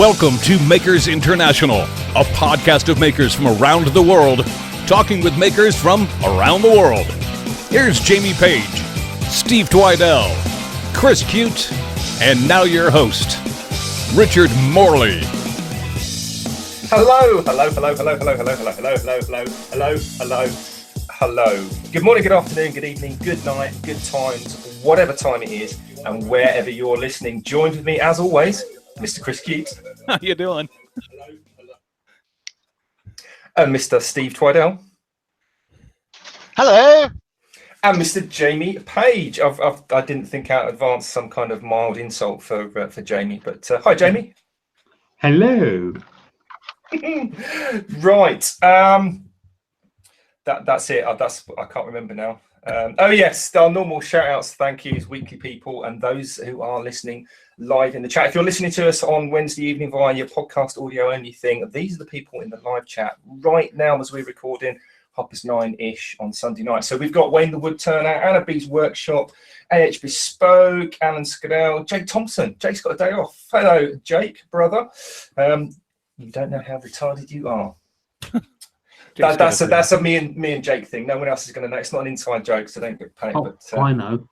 Welcome to Makers International, a podcast of makers from around the world, talking with makers from around the world. Here's Jamie Page, Steve Twidell, Chris Cute, and now your host, Richard Morley. Hello. Good morning, good afternoon, good evening, good night, good times, whatever time it is, and wherever you're listening. Joined with me, as always, Mr. Chris Cute. How you doing? And Mr. Steve Twidell. Hello. And Mr. Jamie Page. I didn't think out in advance some kind of mild insult for Jamie, but hi, Jamie. Hello. Right. That's it. I can't remember now. Oh yes, our normal shout outs, thank yous, weekly people, and those who are listening live in the chat. If you're listening to us on Wednesday evening via your podcast audio only thing, these are the people in the live chat right now as we're recording, 9:30ish on Sunday night. So we've got Wayne the Wood Turner, Anna B's Workshop, AH Bespoke, Alan Scadell, Jake Thompson. Jake's got a day off. Hello, Jake, brother. You don't know how retarded you are. That's a me and Jake thing. No one else is going to know. It's not an inside joke, so don't get paid. Oh, but I know.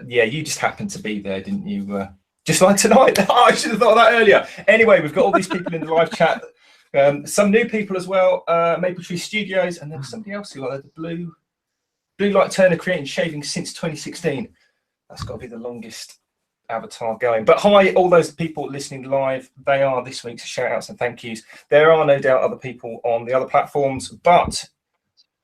Yeah, you just happened to be there, didn't you? Just like tonight. Oh, I should have thought of that earlier. Anyway, we've got all these people in the live chat. Some new people as well. Maple Tree Studios, and then somebody else who are the Blue Light Turner creating shaving since 2016. That's got to be the longest avatar going. But hi, all those people listening live. They are this week's shout outs and thank yous. There are no doubt other people on the other platforms, but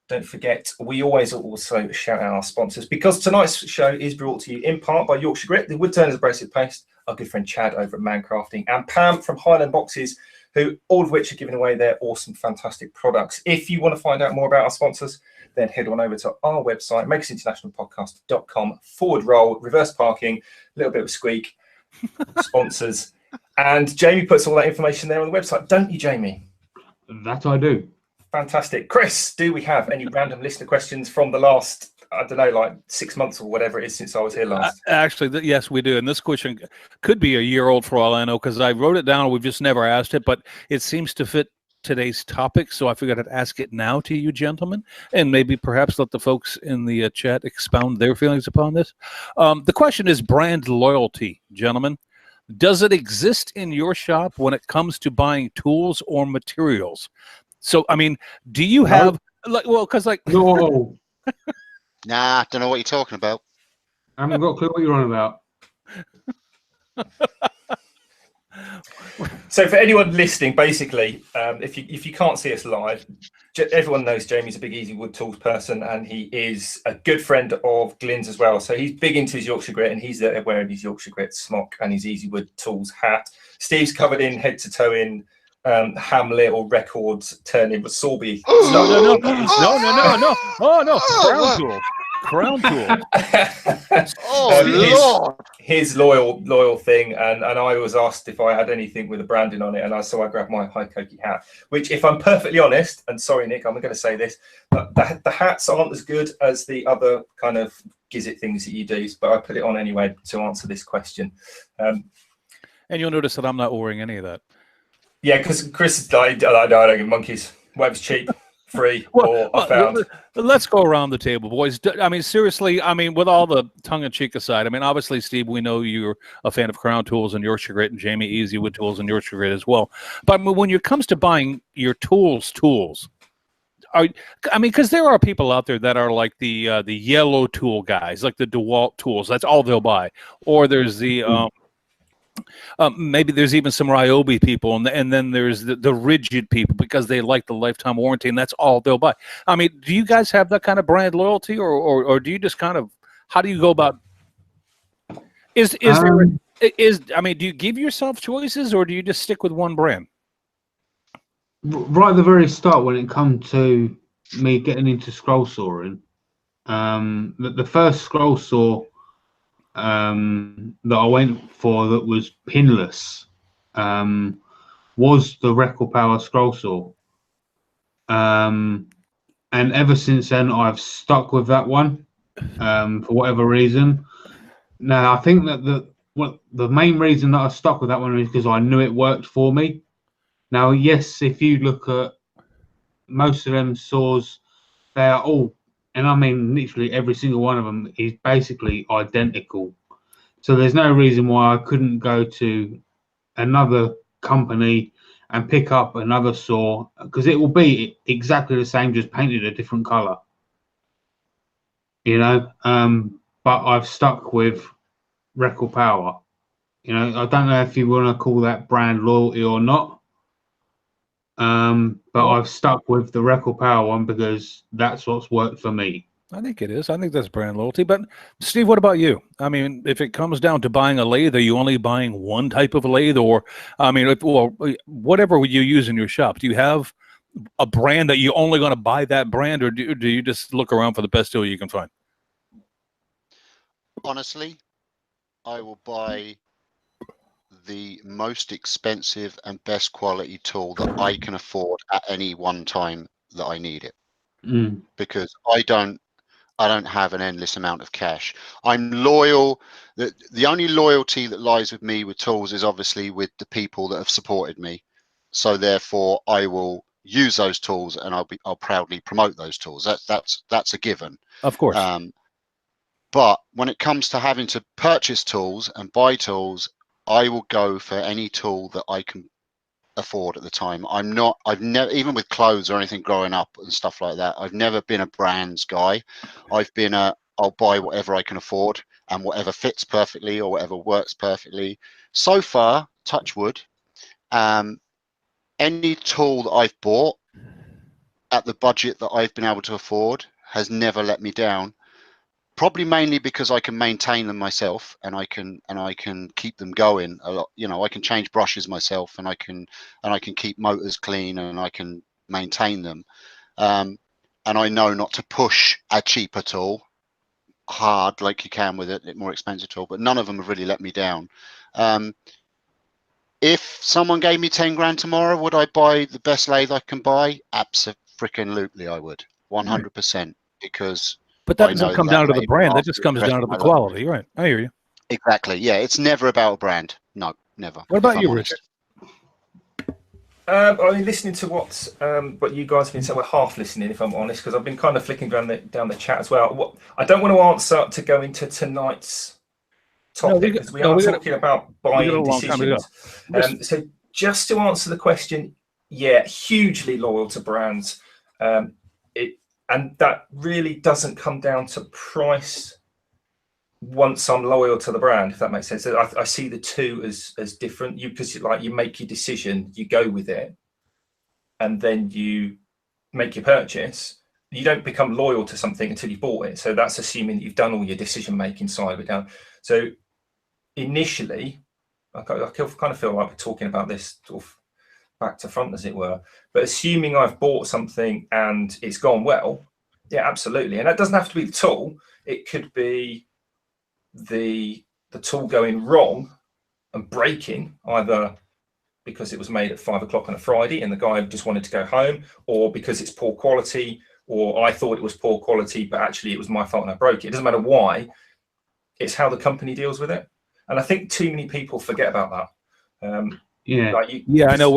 don't forget, we always also shout out our sponsors, because tonight's show is brought to you in part by Yorkshire Grit, the Woodturners Abrasive Paste, our good friend Chad over at Mancrafting, and Pam from Highland Boxes, who all of which are giving away their awesome, fantastic products. If you want to find out more about our sponsors, then head on over to our website, makersinternationalpodcast.com/, reverse parking, a little bit of a squeak, sponsors. And Jamie puts all that information there on the website, don't you, Jamie? That I do. Fantastic. Chris, do we have any random listener questions from the last, I don't know, like 6 months or whatever it is since I was here last? Actually, yes, we do. And this question could be a year old for all I know, because I wrote it down. We've just never asked it, but it seems to fit today's topic. So I figured I'd ask it now to you gentlemen, and maybe perhaps let the folks in the chat expound their feelings upon this. The question is brand loyalty, gentlemen. Does it exist in your shop when it comes to buying tools or materials? So, I mean, do you have, no. No. Nah, don't know what you're talking about. I haven't got a clue what you're on about. So for anyone listening, basically, if you can't see us live, everyone knows Jamie's a big Easy Wood Tools person, and he is a good friend of Glyn's as well. So he's big into his Yorkshire Grit, and he's there wearing his Yorkshire Grit smock and his Easy Wood Tools hat. Steve's covered in head to toe in Hamlet or Records turning with Sorby. No. Oh no, Crown Tool. His loyal thing, and I was asked if I had anything with a branding on it, and so I grabbed my High Koki hat, which, if I'm perfectly honest, and sorry Nick, I'm going to say this, the hats aren't as good as the other kind of gizzet things that you do, but I put it on anyway to answer this question. And you'll notice that I'm not wearing any of that. Yeah, because Chris died. I don't get monkeys. Web's cheap, free, or I found. Let's go around the table, boys. I mean, seriously. I mean, with all the tongue-in-cheek aside, I mean, obviously, Steve, we know you're a fan of Crown Tools and Yorkshire Grit, and Jamie Easy Wood Tools and Yorkshire Grit as well. But when it comes to buying your tools, because there are people out there that are like the yellow tool guys, like the DeWalt tools. That's all they'll buy. Or there's the maybe there's even some Ryobi people, and then there's the rigid people because they like the lifetime warranty, and that's all they'll buy. I mean, do you guys have that kind of brand loyalty, or do you just kind of, how do you go about? I mean, do you give yourself choices, or do you just stick with one brand? Right at the very start, when it come to me getting into scroll sawing, the first scroll saw that I went for that was pinless was the Record Power scroll saw, and ever since then I've stuck with that one for whatever reason. Now I think that well, the main reason that I stuck with that one is because I knew it worked for me. Now, yes, if you look at most of them saws, they are all, and I mean literally every single one of them is basically identical. So there's no reason why I couldn't go to another company and pick up another saw, because it will be exactly the same, just painted a different color. But I've stuck with Record Power. I don't know if you want to call that brand loyalty or not. But Well, I've stuck with the Record Power one because that's what's worked for me. I think it is. I think that's brand loyalty. But Steve, what about you? I mean, if it comes down to buying a lathe, are you only buying one type of lathe, or I mean, whatever you use in your shop? Do you have a brand that you're only going to buy that brand, or do you just look around for the best deal you can find? Honestly, I will buy the most expensive and best quality tool that I can afford at any one time that I need it. Because I don't have an endless amount of cash. I'm loyal. The only loyalty that lies with me with tools is obviously with the people that have supported me. So therefore, I will use those tools, and I'll proudly promote those tools. That's a given. Of course. But when it comes to having to purchase tools and buy tools, I will go for any tool that I can afford at the time. I've never, even with clothes or anything growing up and stuff like that, I've never been a brands guy. I've been I'll buy whatever I can afford and whatever fits perfectly or whatever works perfectly. So far, touch wood, any tool that I've bought at the budget that I've been able to afford has never let me down. Probably mainly because I can maintain them myself, and I can keep them going a lot. I can change brushes myself, and I can keep motors clean, and I can maintain them. And I know not to push a cheaper tool hard like you can with a more expensive tool. But none of them have really let me down. If someone gave me 10 grand tomorrow, would I buy the best lathe I can buy? Absolutely, I would, 100%, because. But that doesn't come down to the brand. That just comes down to the quality. Right. I hear you. Exactly. Yeah. It's never about a brand. No, never. What about you, Richard? I mean, listening to what you guys have been saying, we're half listening, if I'm honest, because I've been kind of flicking down the chat as well. I don't want to answer to go into tonight's topic, because we are talking about buying decisions. So just to answer the question, yeah, hugely loyal to brands. And that really doesn't come down to price once I'm loyal to the brand, if that makes sense. I see the two as different. Because you make your decision, you go with it, and then you make your purchase. You don't become loyal to something until you've bought it. So that's assuming that you've done all your decision making side of it down. So initially, I kind of feel like we're talking about this sort of back to front, as it were. But assuming I've bought something and it's gone well, yeah, absolutely. And that doesn't have to be the tool. It could be the tool going wrong and breaking, either because it was made at 5 o'clock on a Friday and the guy just wanted to go home, or because it's poor quality, or I thought it was poor quality, but actually it was my fault and I broke it. It doesn't matter why. It's how the company deals with it. And I think too many people forget about that. I know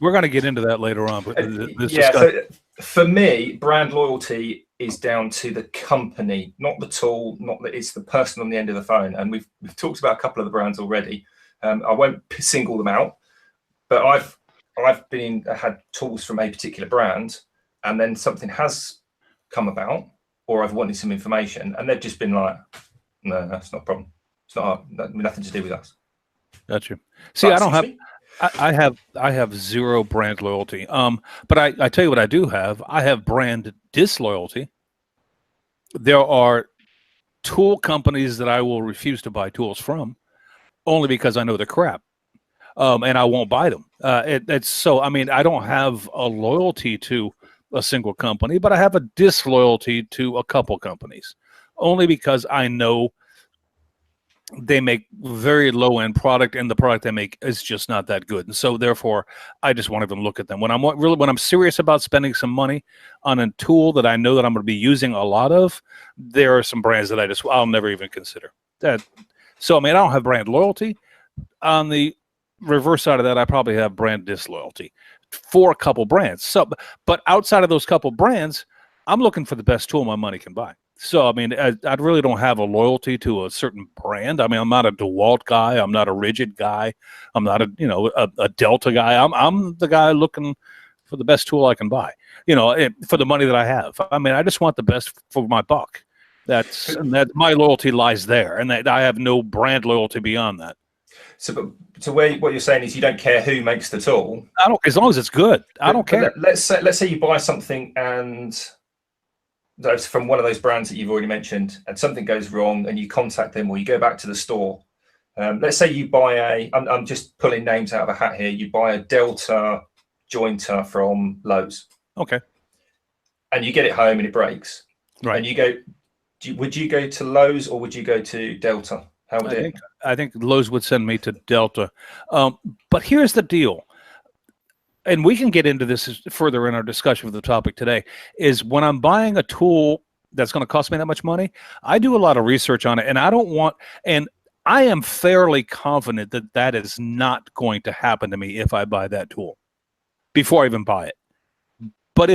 we're gonna get into that later on. But so for me, brand loyalty is down to the company, not the tool, not that it's the person on the end of the phone. And we've talked about a couple of the brands already. I won't single them out, but I've had tools from a particular brand, and then something has come about, or I've wanted some information, and they've just been like, no, that's not a problem. It's nothing to do with us. Gotcha. See, I don't have. I have zero brand loyalty. But I tell you what I do have. I have brand disloyalty. There are tool companies that I will refuse to buy tools from, only because I know they're crap, and I won't buy them. It's so. I mean, I don't have a loyalty to a single company, but I have a disloyalty to a couple companies, only because I know they make very low-end product, and the product they make is just not that good. And so therefore I just won't even look at them. When I'm serious about spending some money on a tool that I know that I'm going to be using a lot of, there are some brands that I'll never even consider. That So, I mean, I don't have brand loyalty. On the reverse side of that, I probably have brand disloyalty for a couple brands. So, but outside of those couple brands, I'm looking for the best tool my money can buy. So, I mean, I really don't have a loyalty to a certain brand. I mean, I'm not a DeWalt guy. I'm not a Rigid guy. I'm not a Delta guy. I'm the guy looking for the best tool I can buy, for the money that I have. I mean, I just want the best for my buck. That my loyalty lies there, and that I have no brand loyalty beyond that. So what you're saying is you don't care who makes the tool. I don't, as long as it's good. I don't care. Let's say you buy something and that's from one of those brands that you've already mentioned, and something goes wrong, and you contact them or you go back to the store. Let's say you buy I'm just pulling names out of a hat here. You buy a Delta jointer from Lowe's. Okay. And you get it home and it breaks. Right. And you go, would you go to Lowe's or would you go to Delta? I think Lowe's would send me to Delta. But here's the deal, and we can get into this further in our discussion of the topic today, is when I'm buying a tool that's going to cost me that much money, I do a lot of research on it, and I am fairly confident that that is not going to happen to me if I buy that tool before I even buy it. But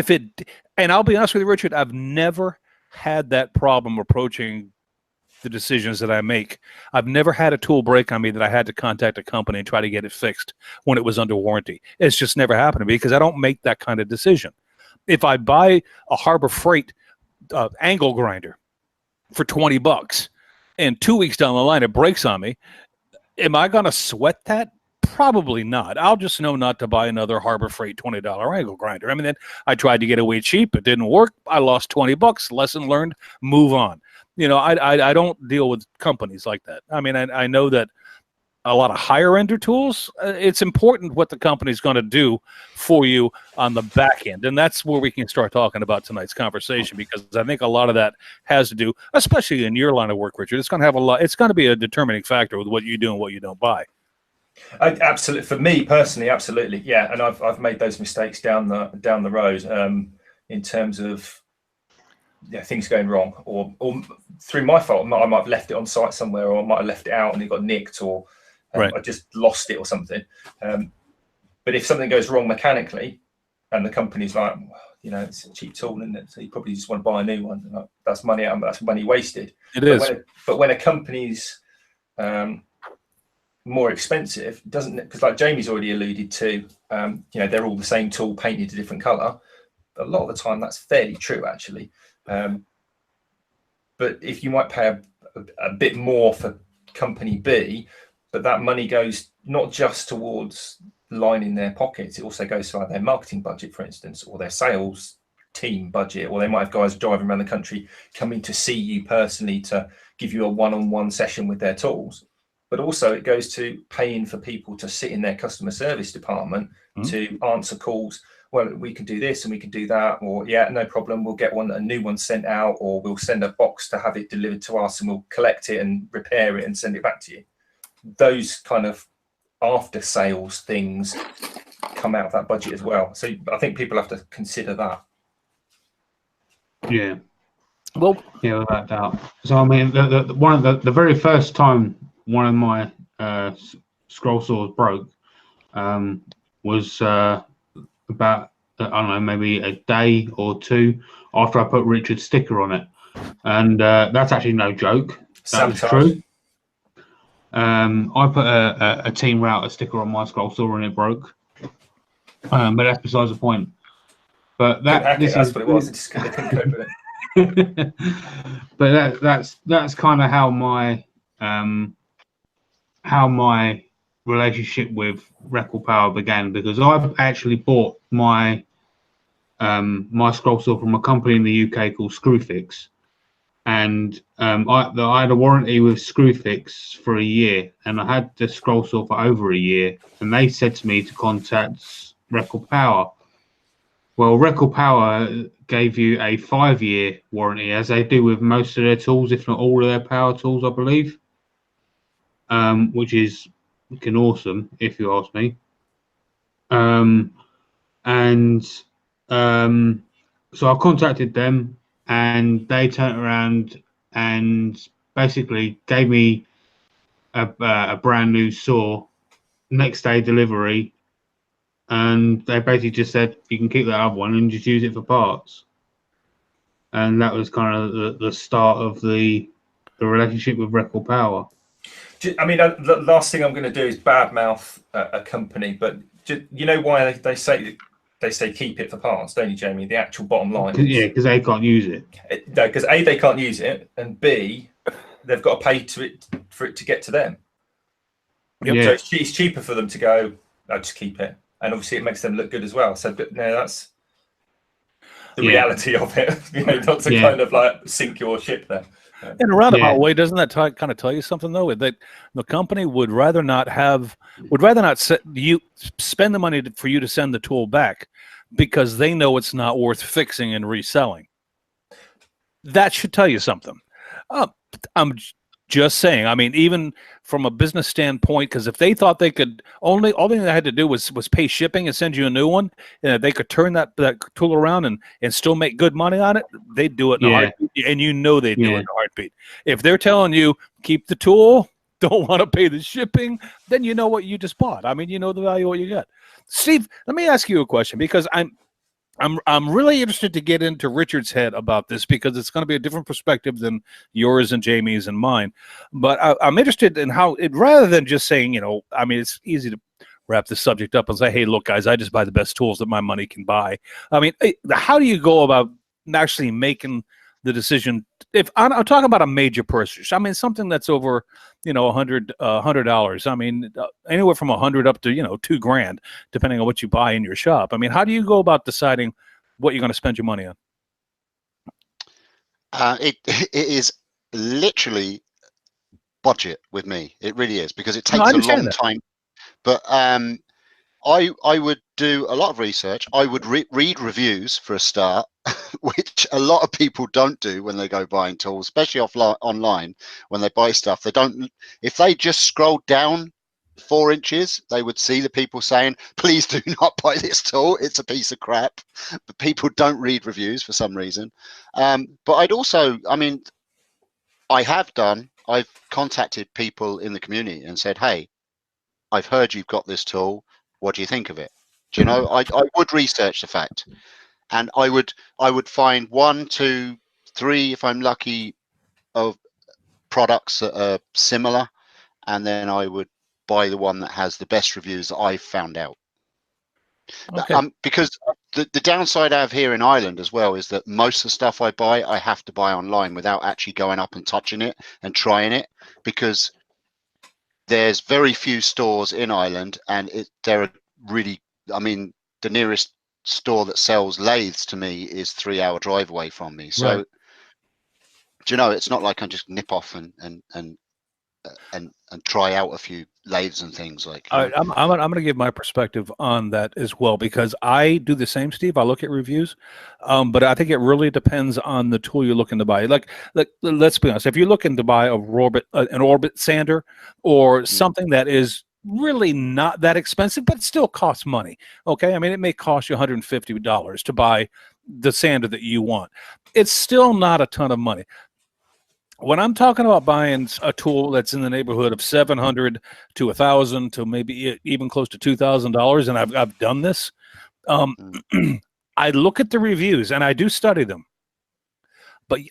and I'll be honest with you, Richard, I've never had that problem approaching the decisions that I make. I've never had a tool break on me that I had to contact a company and try to get it fixed when it was under warranty. It's just never happened to me because I don't make that kind of decision. If I buy a Harbor Freight angle grinder for $20 and 2 weeks down the line it breaks on me, am I going to sweat that? Probably not. I'll just know not to buy another Harbor Freight $20 angle grinder. I mean, then I tried to get away cheap. It didn't work. I lost $20. Lesson learned. Move on. I don't deal with companies like that. I mean, I know that a lot of higher ender tools, it's important what the company's going to do for you on the back end. And that's where we can start talking about tonight's conversation, because I think a lot of that has to do, especially in your line of work, Richard, it's going to be a determining factor with what you do and what you don't buy. Absolutely. For me personally, absolutely. Yeah. And I've made those mistakes down the road in terms of things going wrong or through my fault. I might have left it on site somewhere, or I might have left it out and it got nicked, or I just lost it or something. But if something goes wrong mechanically and the company's like, it's a cheap tool, isn't it? So you probably just want to buy a new one. That's money. That's money wasted. It is. But when a company's more expensive, doesn't, because like Jamie's already alluded to, they're all the same tool painted a different color. A lot of the time that's fairly true, actually. But if you might pay a bit more for company B, but that money goes not just towards lining their pockets, it also goes to like their marketing budget, for instance, or their sales team budget, or they might have guys driving around the country coming to see you personally to give you a one-on-one session with their tools. But also it goes to paying for people to sit in their customer service department to answer calls. Well, we can do this and we can do that, or no problem, we'll get a new one sent out, or we'll send a box to have it delivered to us and we'll collect it and repair it and send it back to you. Those kind of after sales things come out of that budget as well. So I think people have to consider that. Yeah. Well, yeah, without doubt. So I mean, the very first time one of my scroll saws broke was about, I don't know, maybe a day or two after I put Richard's sticker on it, and that's actually no joke. That was true. I put a Team Router sticker on my scroll saw and it broke, but that's besides the point. But that's what it was. Just couldn't cope with it. But that's kind of how my relationship with Record Power began, because I actually bought my my scroll saw from a company in the UK called Screwfix, and I had a warranty with Screwfix for a year, and I had the scroll saw for over a year, and they said to me to contact Record Power. Well, Record Power gave you a 5-year warranty, as they do with most of their tools, if not all of their power tools, I believe, which is fucking awesome, if you ask me. So I contacted them, and they turned around and basically gave me a brand new saw, next day delivery, and they basically just said you can keep that other one and just use it for parts. And that was kind of the start of the relationship with Record Power. I mean, the last thing I'm going to do is badmouth a company, but you know why they say keep it for parts, don't you, Jamie? The actual bottom line is because they can't use it. No, because A, they can't use it, and B, they've got to pay for it to get to them. Yeah. So it's cheaper for them to go, I'll just keep it. And obviously it makes them look good as well. So, but no, that's the reality of it. Not to kind of like sink your ship there. In a roundabout way, doesn't that kind of tell you something though? That the company would rather not spend the money for you to send the tool back because they know it's not worth fixing and reselling. That should tell you something. I'm just saying. I mean, even from a business standpoint, because if they thought they could all thing they had to do was pay shipping and send you a new one, and if they could turn that tool around and still make good money on it, they'd do it in a heartbeat. And they'd do it in a heartbeat. If they're telling you keep the tool, don't want to pay the shipping, then you know what you just bought. I mean, you know the value of what you got. Steve, let me ask you a question because I'm really interested to get into Richard's head about this because it's going to be a different perspective than yours and Jamie's and mine. But I'm interested in how rather than just saying, I mean, it's easy to wrap the subject up and say, hey, look, guys, I just buy the best tools that my money can buy. I mean, how do you go about actually making the decision? If I'm talking about a major purchase, I mean, something that's over, $100. I mean, anywhere from $100 up to, $2,000, depending on what you buy in your shop. I mean, how do you go about deciding what you're going to spend your money on? It is literally budget with me. It really is because it takes a long time. But I would do a lot of research. I would read reviews for a start, which a lot of people don't do when they go buying tools, especially online. When they buy stuff, they don't. If they just scroll down 4 inches, they would see the people saying, "Please do not buy this tool. It's a piece of crap." But people don't read reviews for some reason. But I'd also, I mean, I've contacted people in the community and said, "Hey, I've heard you've got this tool. What do you think of it?" Do you know, I would research the fact, and I would find 1, 2, 3, if I'm lucky, of products that are similar, and then I would buy the one that has the best reviews that I've found out. Okay. Because the downside I have here in Ireland as well is that most of the stuff I buy, I have to buy online without actually going up and touching it and trying it, because there's very few stores in Ireland, and they're really, I mean, the nearest store that sells lathes to me is 3-hour drive away from me. So, do you know, it's not like I just nip off and try out a few lathes and things like. All right, I'm going to give my perspective on that as well, because I do the same, Steve. I look at reviews, but I think it really depends on the tool you're looking to buy. Like let's be honest, if you're looking to buy an orbit sander or something that is really not that expensive, but it still costs money. Okay, I mean, it may cost you $150 to buy the sander that you want. It's still not a ton of money. When I'm talking about buying a tool that's in the neighborhood of $700 to $1,000 to maybe even close to $2,000, and I've done this, I look at the reviews and I do study them. But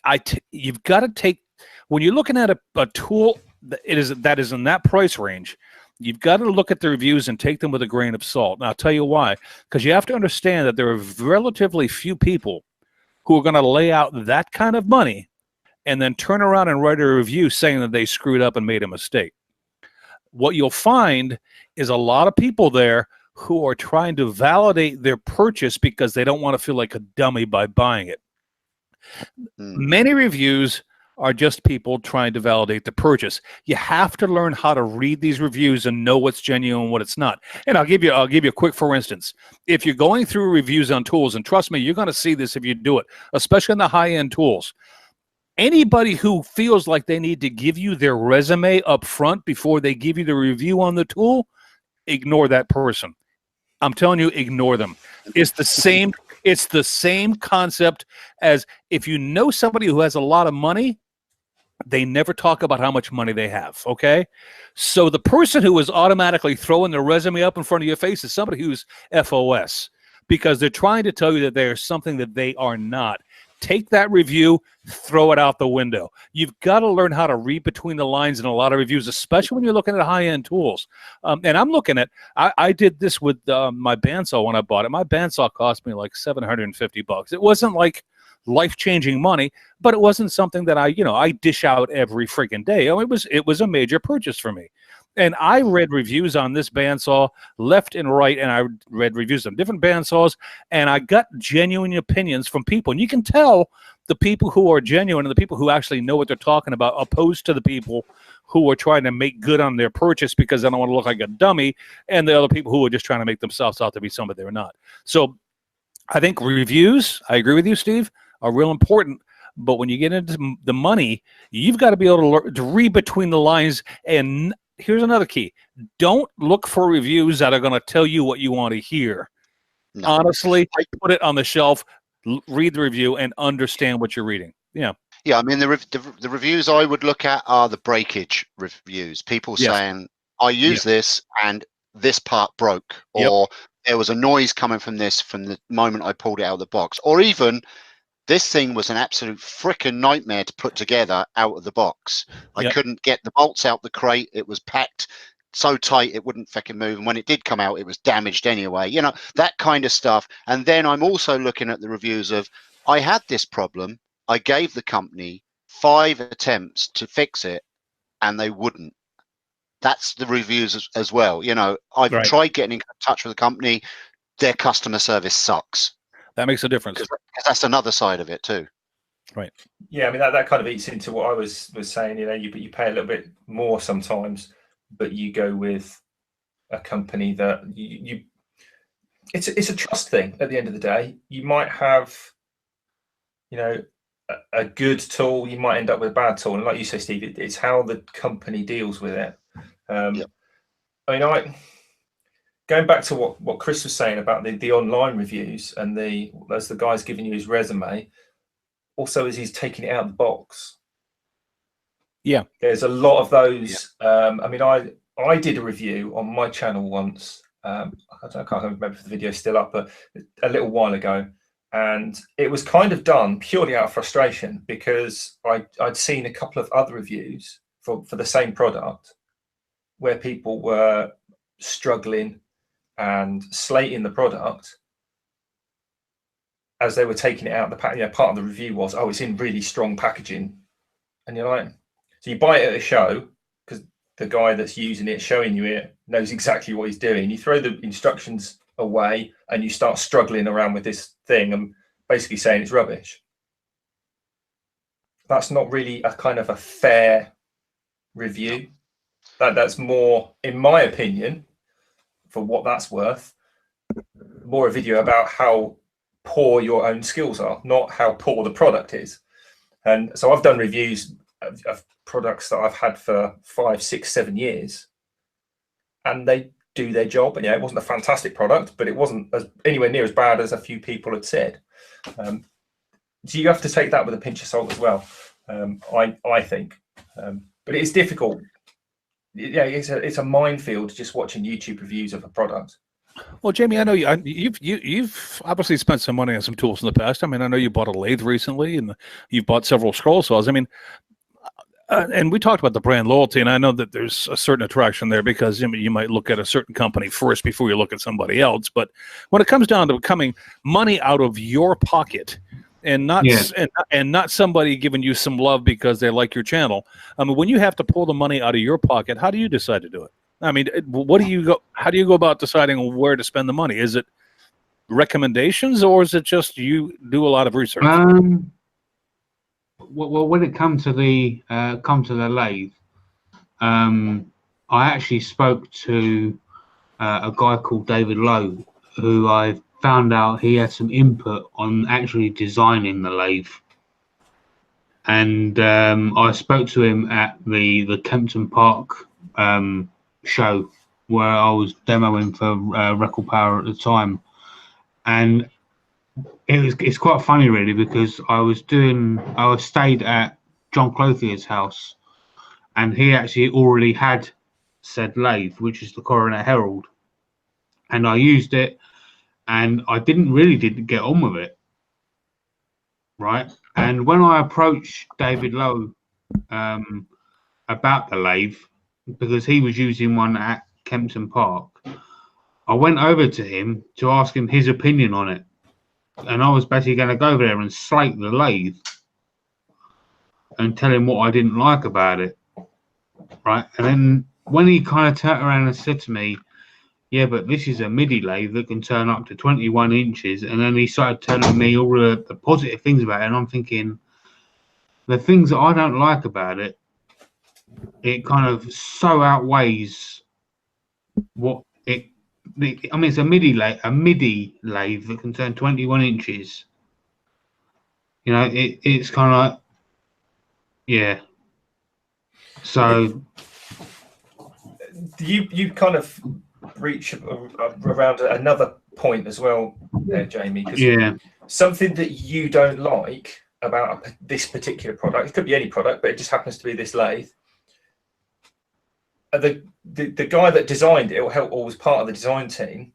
you've got to take, when you're looking at a tool that is in that price range, you've got to look at the reviews and take them with a grain of salt. And I'll tell you why. Because you have to understand that there are relatively few people who are going to lay out that kind of money and then turn around and write a review saying that they screwed up and made a mistake. What you'll find is a lot of people there who are trying to validate their purchase because they don't want to feel like a dummy by buying it. Many reviews are just people trying to validate the purchase. You have to learn how to read these reviews and know what's genuine and what it's not. And I'll give you a quick for instance. If you're going through reviews on tools, and trust me, you're going to see this if you do it, especially on the high-end tools. Anybody who feels like they need to give you their resume up front before they give you the review on the tool, ignore that person. I'm telling you, ignore them. It's the same concept as if you know somebody who has a lot of money they never talk about how much money they have, okay? So the person who is automatically throwing their resume up in front of your face is somebody who's FOS, because they're trying to tell you that they're something that they are not. Take that review, throw it out the window. You've got to learn how to read between the lines in a lot of reviews, especially when you're looking at high-end tools. And I'm looking at, I did this with my bandsaw when I bought it. My bandsaw cost me like $750. It wasn't like life-changing money, but it wasn't something that I dish out every freaking day. It was a major purchase for me. And I read reviews on this bandsaw left and right, and I read reviews on different bandsaws, and I got genuine opinions from people. And you can tell the people who are genuine and the people who actually know what they're talking about, opposed to the people who are trying to make good on their purchase because they don't want to look like a dummy, and the other people who are just trying to make themselves out to be somebody they're not. So I think reviews, I agree with you, Steve, are real important. But when you get into the money, you've got to be able to learn to read between the lines. And here's another key. Don't look for reviews that are going to tell you what you want to hear. No. Honestly, put it on the shelf, read the review, and understand what you're reading. Yeah. Yeah, I mean, the reviews I would look at are the breakage reviews. People saying, I use this and this part broke, or there was a noise coming from this from the moment I pulled it out of the box, or even this thing was an absolute frickin' nightmare to put together out of the box. I couldn't get the bolts out the crate. It was packed so tight it wouldn't fucking move. And when it did come out, it was damaged anyway. You know, that kind of stuff. And then I'm also looking at the reviews of, I had this problem. I gave the company 5 attempts to fix it, and they wouldn't. That's the reviews as well. You know, I've tried getting in touch with the company. Their customer service sucks. That makes a difference. Because that's another side of it too. Right. Yeah, I mean that kind of eats into what I was saying. You know, you pay a little bit more sometimes, but you go with a company that it's a trust thing. At the end of the day, you might have, you know, a good tool. You might end up with a bad tool, and like you say, Steve, it's how the company deals with it. I mean, going back to what Chris was saying about the online reviews and as the guy's giving you his resume, also as he's taking it out of the box. Yeah. There's a lot of those. I mean, I did a review on my channel once. I can't remember if the video's still up, but a little while ago. And it was kind of done purely out of frustration because I'd seen a couple of other reviews for the same product where people were struggling and slating the product as they were taking it out of the pack. You know, part of the review was, oh, it's in really strong packaging, and you're like, so you buy it at a show because the guy that's using it, showing you it, knows exactly what he's doing. You throw the instructions away and you start struggling around with this thing and basically saying it's rubbish. That's not really a kind of a fair review. That's more, in my opinion, for what that's worth, more a video about how poor your own skills are, not how poor the product is. And so I've done reviews of products that I've had for 5, 6, 7 years, and they do their job. And yeah, it wasn't a fantastic product, but it wasn't anywhere near as bad as a few people had said. So you have to take that with a pinch of salt as well. I think, but it's difficult. Yeah, it's a minefield just watching YouTube reviews of a product. Well, Jamie, I know you've obviously spent some money on some tools in the past. I mean, I know you bought a lathe recently, and you've bought several scroll saws. I mean, and we talked about the brand loyalty, and I know that there's a certain attraction there because you might look at a certain company first before you look at somebody else. But when it comes down to coming money out of your pocket, and not and not somebody giving you some love because they like your channel. I mean, when you have to pull the money out of your pocket, how do you decide to do it? I mean, how do you go about deciding where to spend the money? Is it recommendations, or is it just you do a lot of research? Well, when it comes to the lathe, I actually spoke to a guy called David Lowe, who I found out he had some input on actually designing the lathe. And I spoke to him at the Kempton Park show where I was demoing for Record Power at the time, and it's quite funny really because I stayed at John Clothier's house, and he actually already had said lathe, which is the Coronet Herald, and I used it, and I didn't get on with it, right? And when I approached David Lowe about the lathe, because he was using one at Kempton Park, I went over to him to ask him his opinion on it, and I was basically going to go over there and slate the lathe and tell him what I didn't like about it, right? And then when he kind of turned around and said to me, yeah, but this is a MIDI lathe that can turn up to 21 inches, and then he started telling me all the positive things about it, and I'm thinking, the things that I don't like about it, it kind of so outweighs what it. I mean, it's a MIDI lathe that can turn 21 inches. You know, it's kind of like, yeah. So you kind of reach around another point as well, there, Jamie. Because something that you don't like about this particular product, it could be any product, but it just happens to be this lathe. The guy that designed it, or was part of the design team,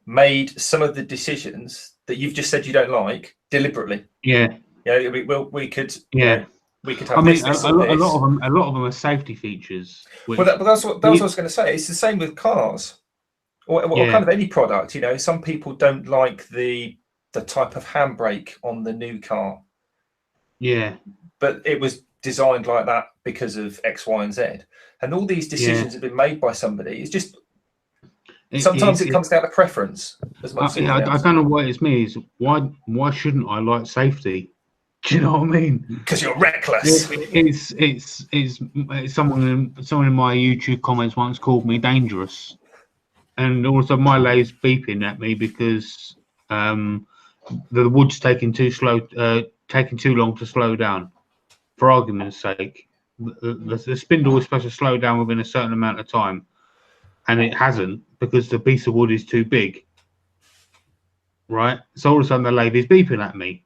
made some of the decisions that you've just said you don't like deliberately. Yeah. Yeah. We could. Yeah. We could have. I mean, this, a lot of them are safety features. Well, that's what I was going to say. It's the same with cars, or kind of any product. You know, some people don't like the type of handbrake on the new car. Yeah. But it was designed like that because of X, Y, and Z. And all these decisions have been made by somebody. It's just sometimes it comes down to preference as much. I don't know what it's me. Is why shouldn't I like safety? Do you know what I mean? Because you're reckless. It's someone in my YouTube comments once called me dangerous, and also my lathe's beeping at me because the wood's taking too long to slow down. For argument's sake, the spindle is supposed to slow down within a certain amount of time, and it hasn't because the piece of wood is too big. Right, so all of a sudden the lathe is beeping at me.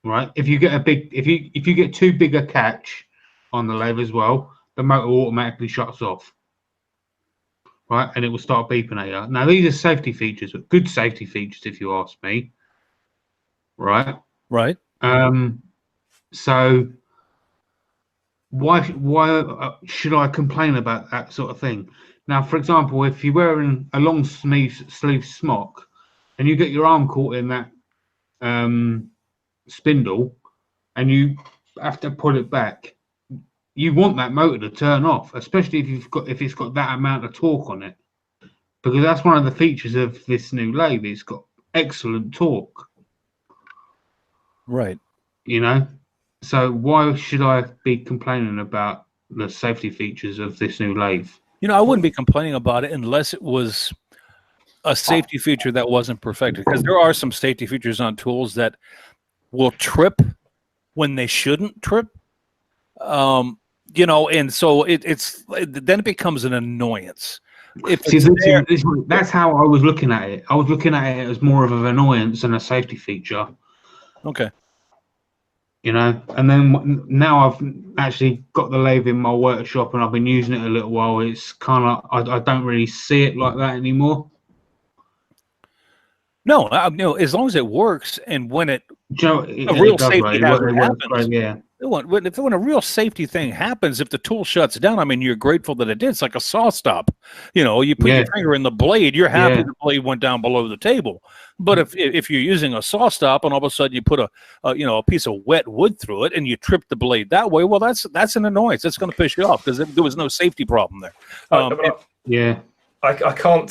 Right, if you get too big a catch on the lathe as well, the motor automatically shuts off. Right, and it will start beeping at you. Now these are safety features, but good safety features if you ask me. Right. So why should I complain about that sort of thing? Now, for example, if you're wearing a long sleeve smock and you get your arm caught in that spindle and you have to pull it back, you want that motor to turn off, especially if it's got that amount of torque on it, because that's one of the features of this new lathe. It's got excellent torque. Right. You know, so why should I be complaining about the safety features of this new lathe? You know, I wouldn't be complaining about it unless it was a safety feature that wasn't perfected, because there are some safety features on tools that will trip when they shouldn't trip. You know, and so then it becomes an annoyance. That's how I was looking at it. I was looking at it as more of an annoyance than a safety feature. Okay. You know, and then now I've actually got the lathe in my workshop and I've been using it a little while. It's kind of, I don't really see it like that anymore. No, as long as it works, and when a real safety hazard happens, right, yeah. When a real safety thing happens, if the tool shuts down, I mean, you're grateful that it did. It's like a saw stop. You know, you put your finger in the blade, you're happy the blade went down below the table. But if you're using a saw stop and all of a sudden you put a piece of wet wood through it and you trip the blade that way, well, that's an annoyance. That's going to piss you off because there was no safety problem there. I can't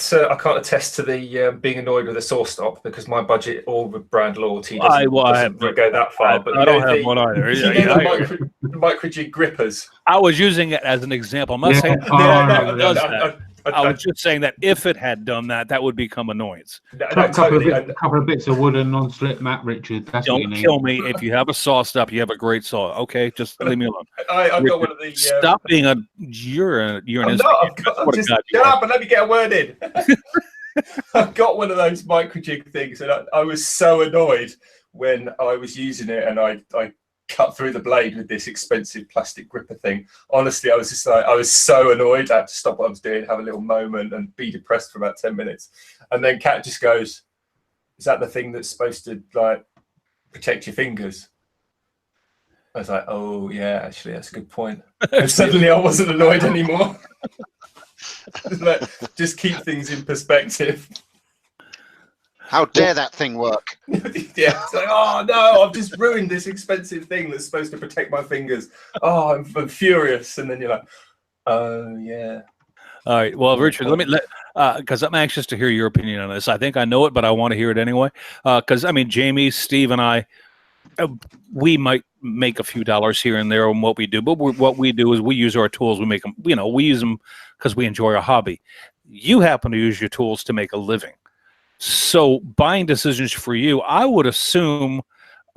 attest to the being annoyed with a saw stop because my budget or brand loyalty doesn't go that far. But I don't have one either. The micro jig grippers. I was using it as an example. I'm not saying that does that. I was just saying that if it had done that, that would become annoyance. A couple of bits of wood and non-slip mat, Richard. That's don't what you need. kill me. If you have a saw stop, you have a great saw. Okay, just leave me alone. I've got one of the. Stop being a uranist. Just shut up and let me get a word in. I've got one of those micro jig things, and I was so annoyed when I was using it, and I cut through the blade with this expensive plastic gripper thing. Honestly, I was just like, I was so annoyed. I had to stop what I was doing, have a little moment, and be depressed for about 10 minutes. And then Kat just goes, "Is that the thing that's supposed to like protect your fingers?" I was like, "Oh yeah, actually, that's a good point." And suddenly, I wasn't annoyed anymore. Like, just keep things in perspective. How dare that thing work? Yeah, it's like, oh no, I've just ruined this expensive thing that's supposed to protect my fingers. Oh, I'm furious. And then you're like, oh yeah. All right. Well, Richard, because I'm anxious to hear your opinion on this. I think I know it, but I want to hear it anyway. Because I mean, Jamie, Steve, and I, we might make a few dollars here and there on what we do, but what we do is we use our tools. We make them. We use them because we enjoy our hobby. You happen to use your tools to make a living. So buying decisions for you, I would assume,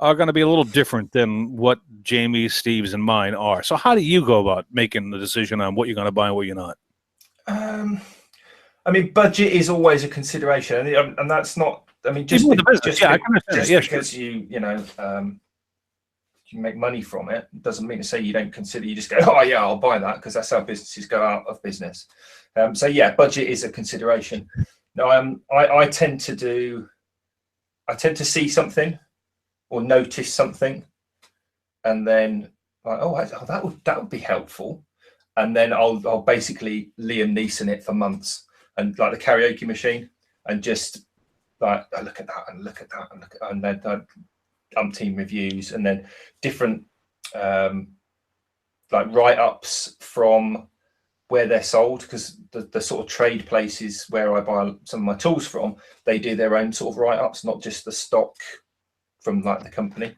are going to be a little different than what Jamie, Steve's, and mine are. So how do you go about making the decision on what you're going to buy and what you're not? I mean, budget is always a consideration, and that's not. I mean, just because you you make money from it doesn't mean to say you don't consider. You just go, oh yeah, I'll buy that, because that's how businesses go out of business. So yeah, budget is a consideration. No, I tend to see something or notice something, and then like, that would be helpful, and then I'll basically Liam Neeson it for months, and like the karaoke machine, and just like I look at that and look at that and look at, and then umpteen reviews, and then different like write-ups from where they're sold, because the sort of trade places where I buy some of my tools from, they do their own sort of write-ups, not just the stock from like the company.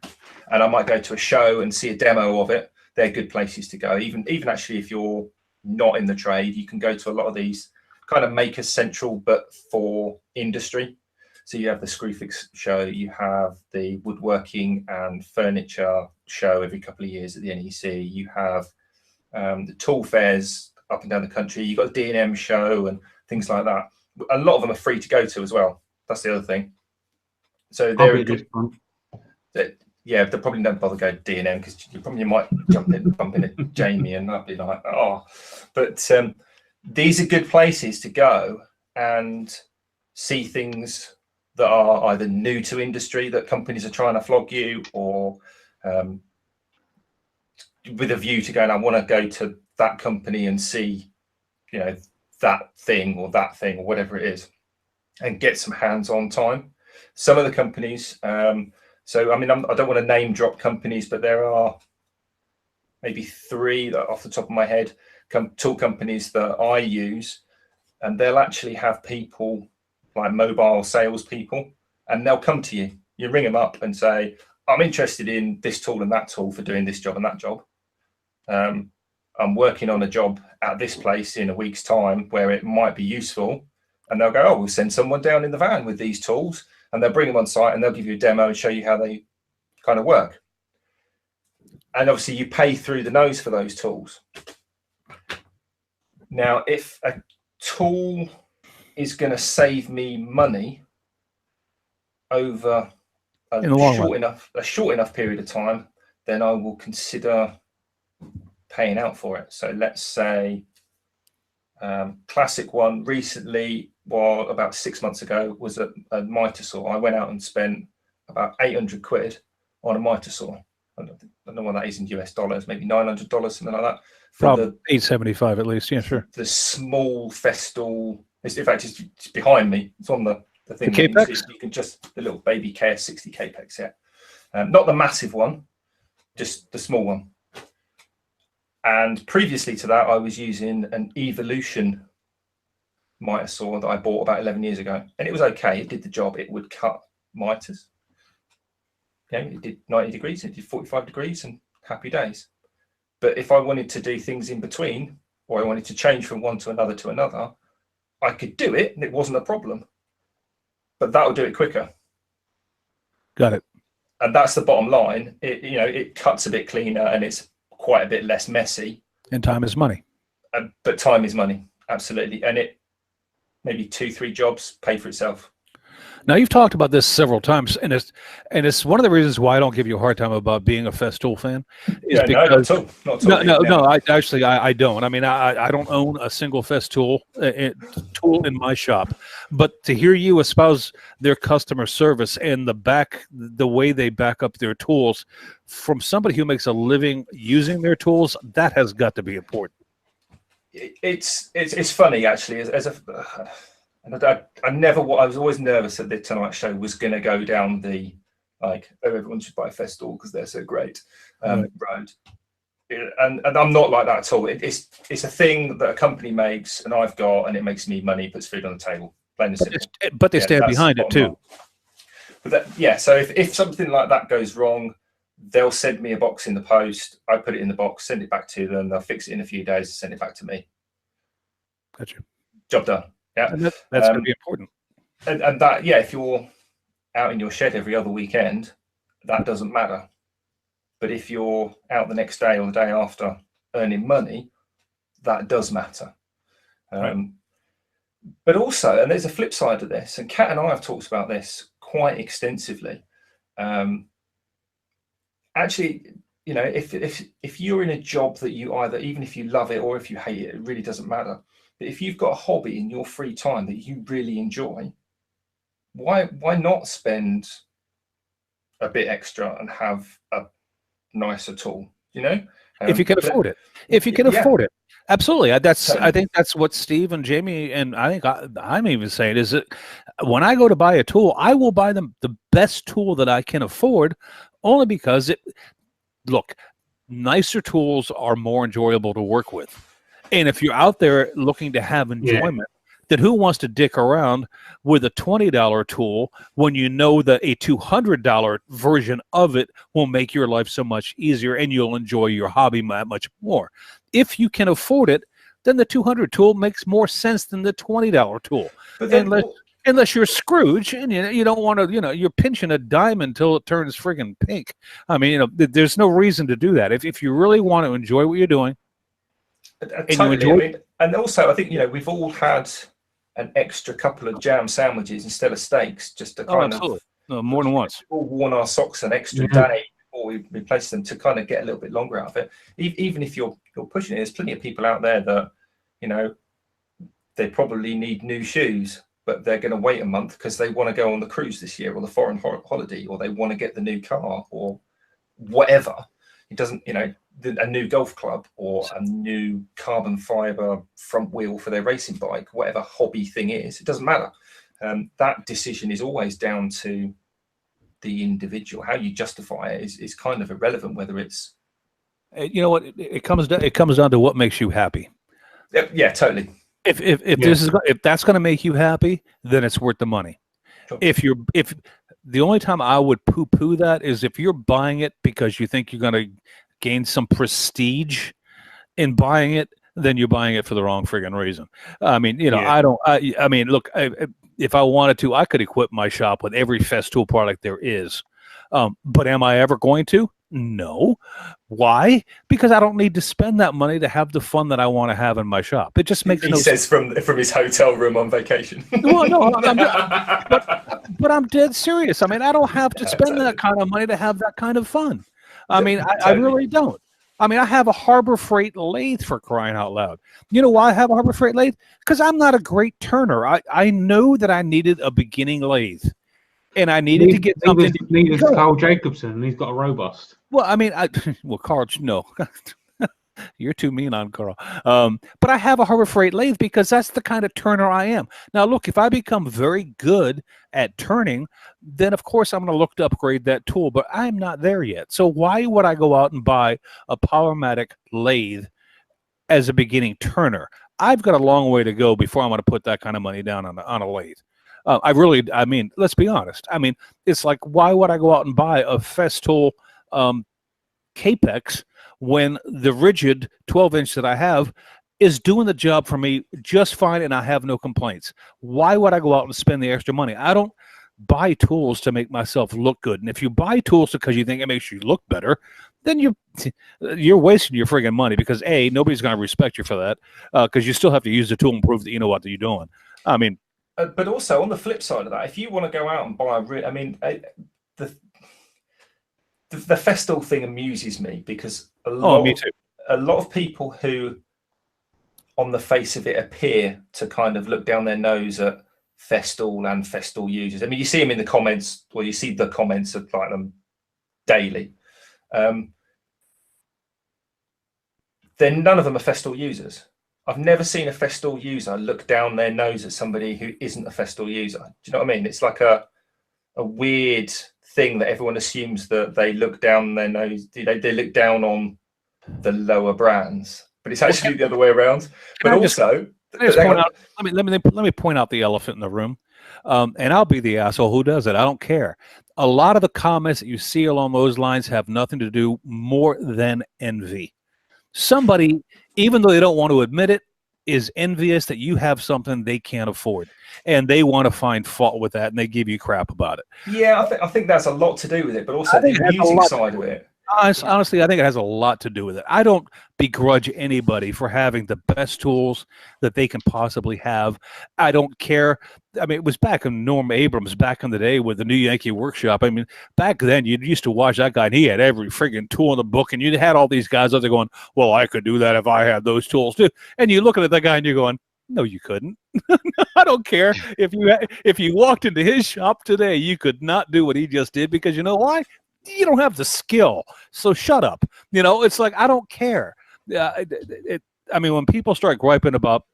And I might go to a show and see a demo of it. They're good places to go. Even actually, if you're not in the trade, you can go to a lot of these kind of Makers Central, but for industry. So you have the Screwfix show, you have the woodworking and furniture show every couple of years at the NEC. You have the tool fairs up and down the country. You've got a D&M show and things like that. A lot of them are free to go to as well. That's the other thing. So they're they probably don't bother going to D&M, because you might bump into Jamie, and I'd be like, oh. But these are good places to go and see things that are either new to industry that companies are trying to flog you, or with a view to going, I want to go to that company and see, that thing or whatever it is, and get some hands-on time. Some of the companies, so I mean, I don't want to name drop companies, but there are maybe 3 that off the top of my head, tool companies that I use, and they'll actually have people like mobile salespeople, and they'll come to you. You ring them up and say, I'm interested in this tool and that tool for doing this job and that job. I'm working on a job at this place in a week's time where it might be useful. And they'll go, oh, we'll send someone down in the van with these tools, and they'll bring them on site and they'll give you a demo and show you how they kind of work. And obviously you pay through the nose for those tools. Now, if a tool is going to save me money over a short enough period of time, then I will consider paying out for it. So let's say classic one recently, about 6 months ago, was a miter saw. I went out and spent about 800 quid on a miter saw. I don't know what that is in US dollars, maybe $900, something like that. Probably 875 at least. Yeah, sure. The small Festool. In fact, it's behind me. It's on the thing. The Capex? You can just, the little baby KS60 Capex, yeah. Not the massive one, just the small one. And previously to that, I was using an Evolution miter saw that I bought about 11 years ago. And it was okay. It did the job. It would cut miters. Yeah, it did 90 degrees, it did 45 degrees, and happy days. But if I wanted to do things in between, or I wanted to change from one to another, I could do it, and it wasn't a problem. But that would do it quicker. Got it. And that's the bottom line. It cuts a bit cleaner, and it's quite a bit less messy. And time is money. But time is money, absolutely. And it maybe 2-3 jobs pay for itself. Now you've talked about this several times, and it's one of the reasons why I don't give you a hard time about being a Festool fan. Is Yeah, no, because not at all. no. I don't. I mean, I don't own a single Festool tool in my shop. But to hear you espouse their customer service and the way they back up their tools from somebody who makes a living using their tools, that has got to be important. It's funny actually. And I was always nervous that the Tonight Show was going to go down the everyone should buy Festool because they're so great road. And I'm not like that at all. It's a thing that a company makes, and I've got, and it makes me money, puts food on the table. Plain and simple. But they stand behind it too. But so if something like that goes wrong, they'll send me a box in the post. I put it in the box, send it back to them. They'll fix it in a few days and send it back to me. Gotcha. Job done. Yeah, and that's going to be important. And that, if you're out in your shed every other weekend, that doesn't matter. But if you're out the next day or the day after earning money, that does matter. Right. But also, and there's a flip side to this, and Kat and I have talked about this quite extensively. Actually, if you're in a job that you either, even if you love it or if you hate it, it really doesn't matter. But if you've got a hobby in your free time that you really enjoy, why not spend a bit extra and have a nicer tool? If you can afford it. If you can afford it. Absolutely. I think that's what Steve and Jamie, and I think I'm even saying, is that when I go to buy a tool, I will buy them the best tool that I can afford, only because nicer tools are more enjoyable to work with. And if you're out there looking to have enjoyment, then who wants to dick around with a $20 tool when you know that a $200 version of it will make your life so much easier and you'll enjoy your hobby much more? If you can afford it, then the $200 tool makes more sense than the $20 tool. Unless you're Scrooge and you don't want to, you're pinching a dime until it turns friggin' pink. I mean, there's no reason to do that. If you really want to enjoy what you're doing, totally. And also, I think we've all had an extra couple of jam sandwiches instead of steaks, just to kind of more than once. We've all worn our socks an extra day before we replace them to kind of get a little bit longer out of it. Even if you're pushing it, there's plenty of people out there that they probably need new shoes, but they're going to wait a month because they want to go on the cruise this year or the foreign holiday, or they want to get the new car or whatever. It doesn't, a new golf club or a new carbon fiber front wheel for their racing bike, whatever hobby thing is, it doesn't matter. That decision is always down to the individual. How you justify it is kind of irrelevant, whether it's... You know what? It comes down to what makes you happy. Yeah, totally. If that's going to make you happy, then it's worth the money. Sure. If the only time I would poo-poo that is if you're buying it because you think you're going to gain some prestige in buying it, then you're buying it for the wrong friggin' reason. I mean, I mean, look, if I wanted to, I could equip my shop with every Festool product there is. But am I ever going to? No. Why? Because I don't need to spend that money to have the fun that I want to have in my shop. It just makes no sense. He says from his hotel room on vacation. Well, no, but I'm dead serious. I mean, I don't have to spend that kind of money to have that kind of fun. I mean, I really don't. I mean, I have a Harbor Freight lathe, for crying out loud. You know why I have a Harbor Freight lathe? Because I'm not a great turner. I know that I needed a beginning lathe. And I needed to get something. Needed Carl Jacobson, and he's got a robust. Well, I mean, Carl, no. You're too mean on Carl. But I have a Harbor Freight lathe because that's the kind of turner I am. Now, look, if I become very good at turning, then of course I'm going to look to upgrade that tool, but I'm not there yet. So why would I go out and buy a Powermatic lathe as a beginning turner? I've got a long way to go before I'm going to put that kind of money down on a lathe. I mean, let's be honest. I mean, it's like, why would I go out and buy a Festool Capex when the rigid 12-inch that I have is doing the job for me just fine and I have no complaints? Why would I go out and spend the extra money? I don't buy tools to make myself look good. And if you buy tools because you think it makes you look better, then you're wasting your friggin' money because, A, nobody's going to respect you for that because you still have to use the tool and prove that you know what you're doing. I mean, but also on the flip side of that, if you want to go out and buy the Festool thing amuses me because a Me too. lot of people who, on the face of it, appear to kind of look down their nose at Festool and Festool users. I mean, you see them in the comments, or you see the comments of like them daily. Then none of them are Festool users. I've never seen a Festool user look down their nose at somebody who isn't a Festool user. Do you know what I mean? It's like a weird thing that everyone assumes that they look down their nose. They look down on the lower brands, but it's actually the other way around. But also, let me point out the elephant in the room, and I'll be the asshole who does it. I don't care. A lot of the comments that you see along those lines have nothing to do more than envy. Somebody, even though they don't want to admit it, is envious that you have something they can't afford, and they want to find fault with that, and they give you crap about it. Yeah, I think that's a lot to do with it, but also the amusing side of it. Honestly, I think it has a lot to do with it. I don't begrudge anybody for having the best tools that they can possibly have. I don't care. I mean, it was back in Norm Abrams back in the day with the New Yankee Workshop. I mean, back then you used to watch that guy, and he had every friggin' tool in the book, and you had all these guys out there going, "Well, I could do that if I had those tools too." And you're looking at that guy, and you're going, "No, you couldn't." I don't care if you walked into his shop today, you could not do what he just did because you know why? You don't have the skill, so shut up. You know, it's like I don't care. I mean, when people start griping about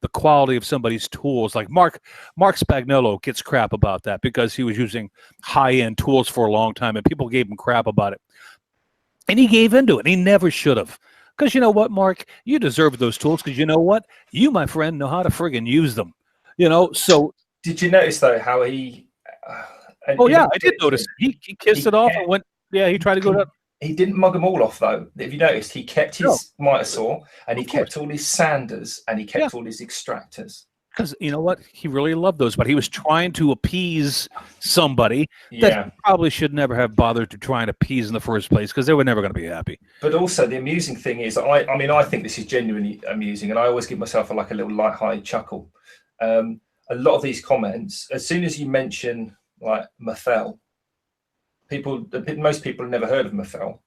the quality of somebody's tools, like Mark Spagnolo gets crap about that because he was using high-end tools for a long time, and people gave him crap about it, and he gave into it. He never should have, because you know what, Mark, you deserve those tools because you know what, you, my friend, know how to friggin' use them. You know, so did you notice though how he? I did notice. He kissed it off and went. Yeah, he tried to go to. He didn't mug them all off though. If you noticed, he kept his miter saw, and he kept all his sanders, and he kept all his extractors. Because you know what, he really loved those, but he was trying to appease somebody that he probably should never have bothered to try and appease in the first place, because they were never going to be happy. But also, the amusing thing is, I think this is genuinely amusing, and I always give myself a little light-hearted chuckle. A lot of these comments, as soon as you mention like Maffel, most people have never heard of Maffel,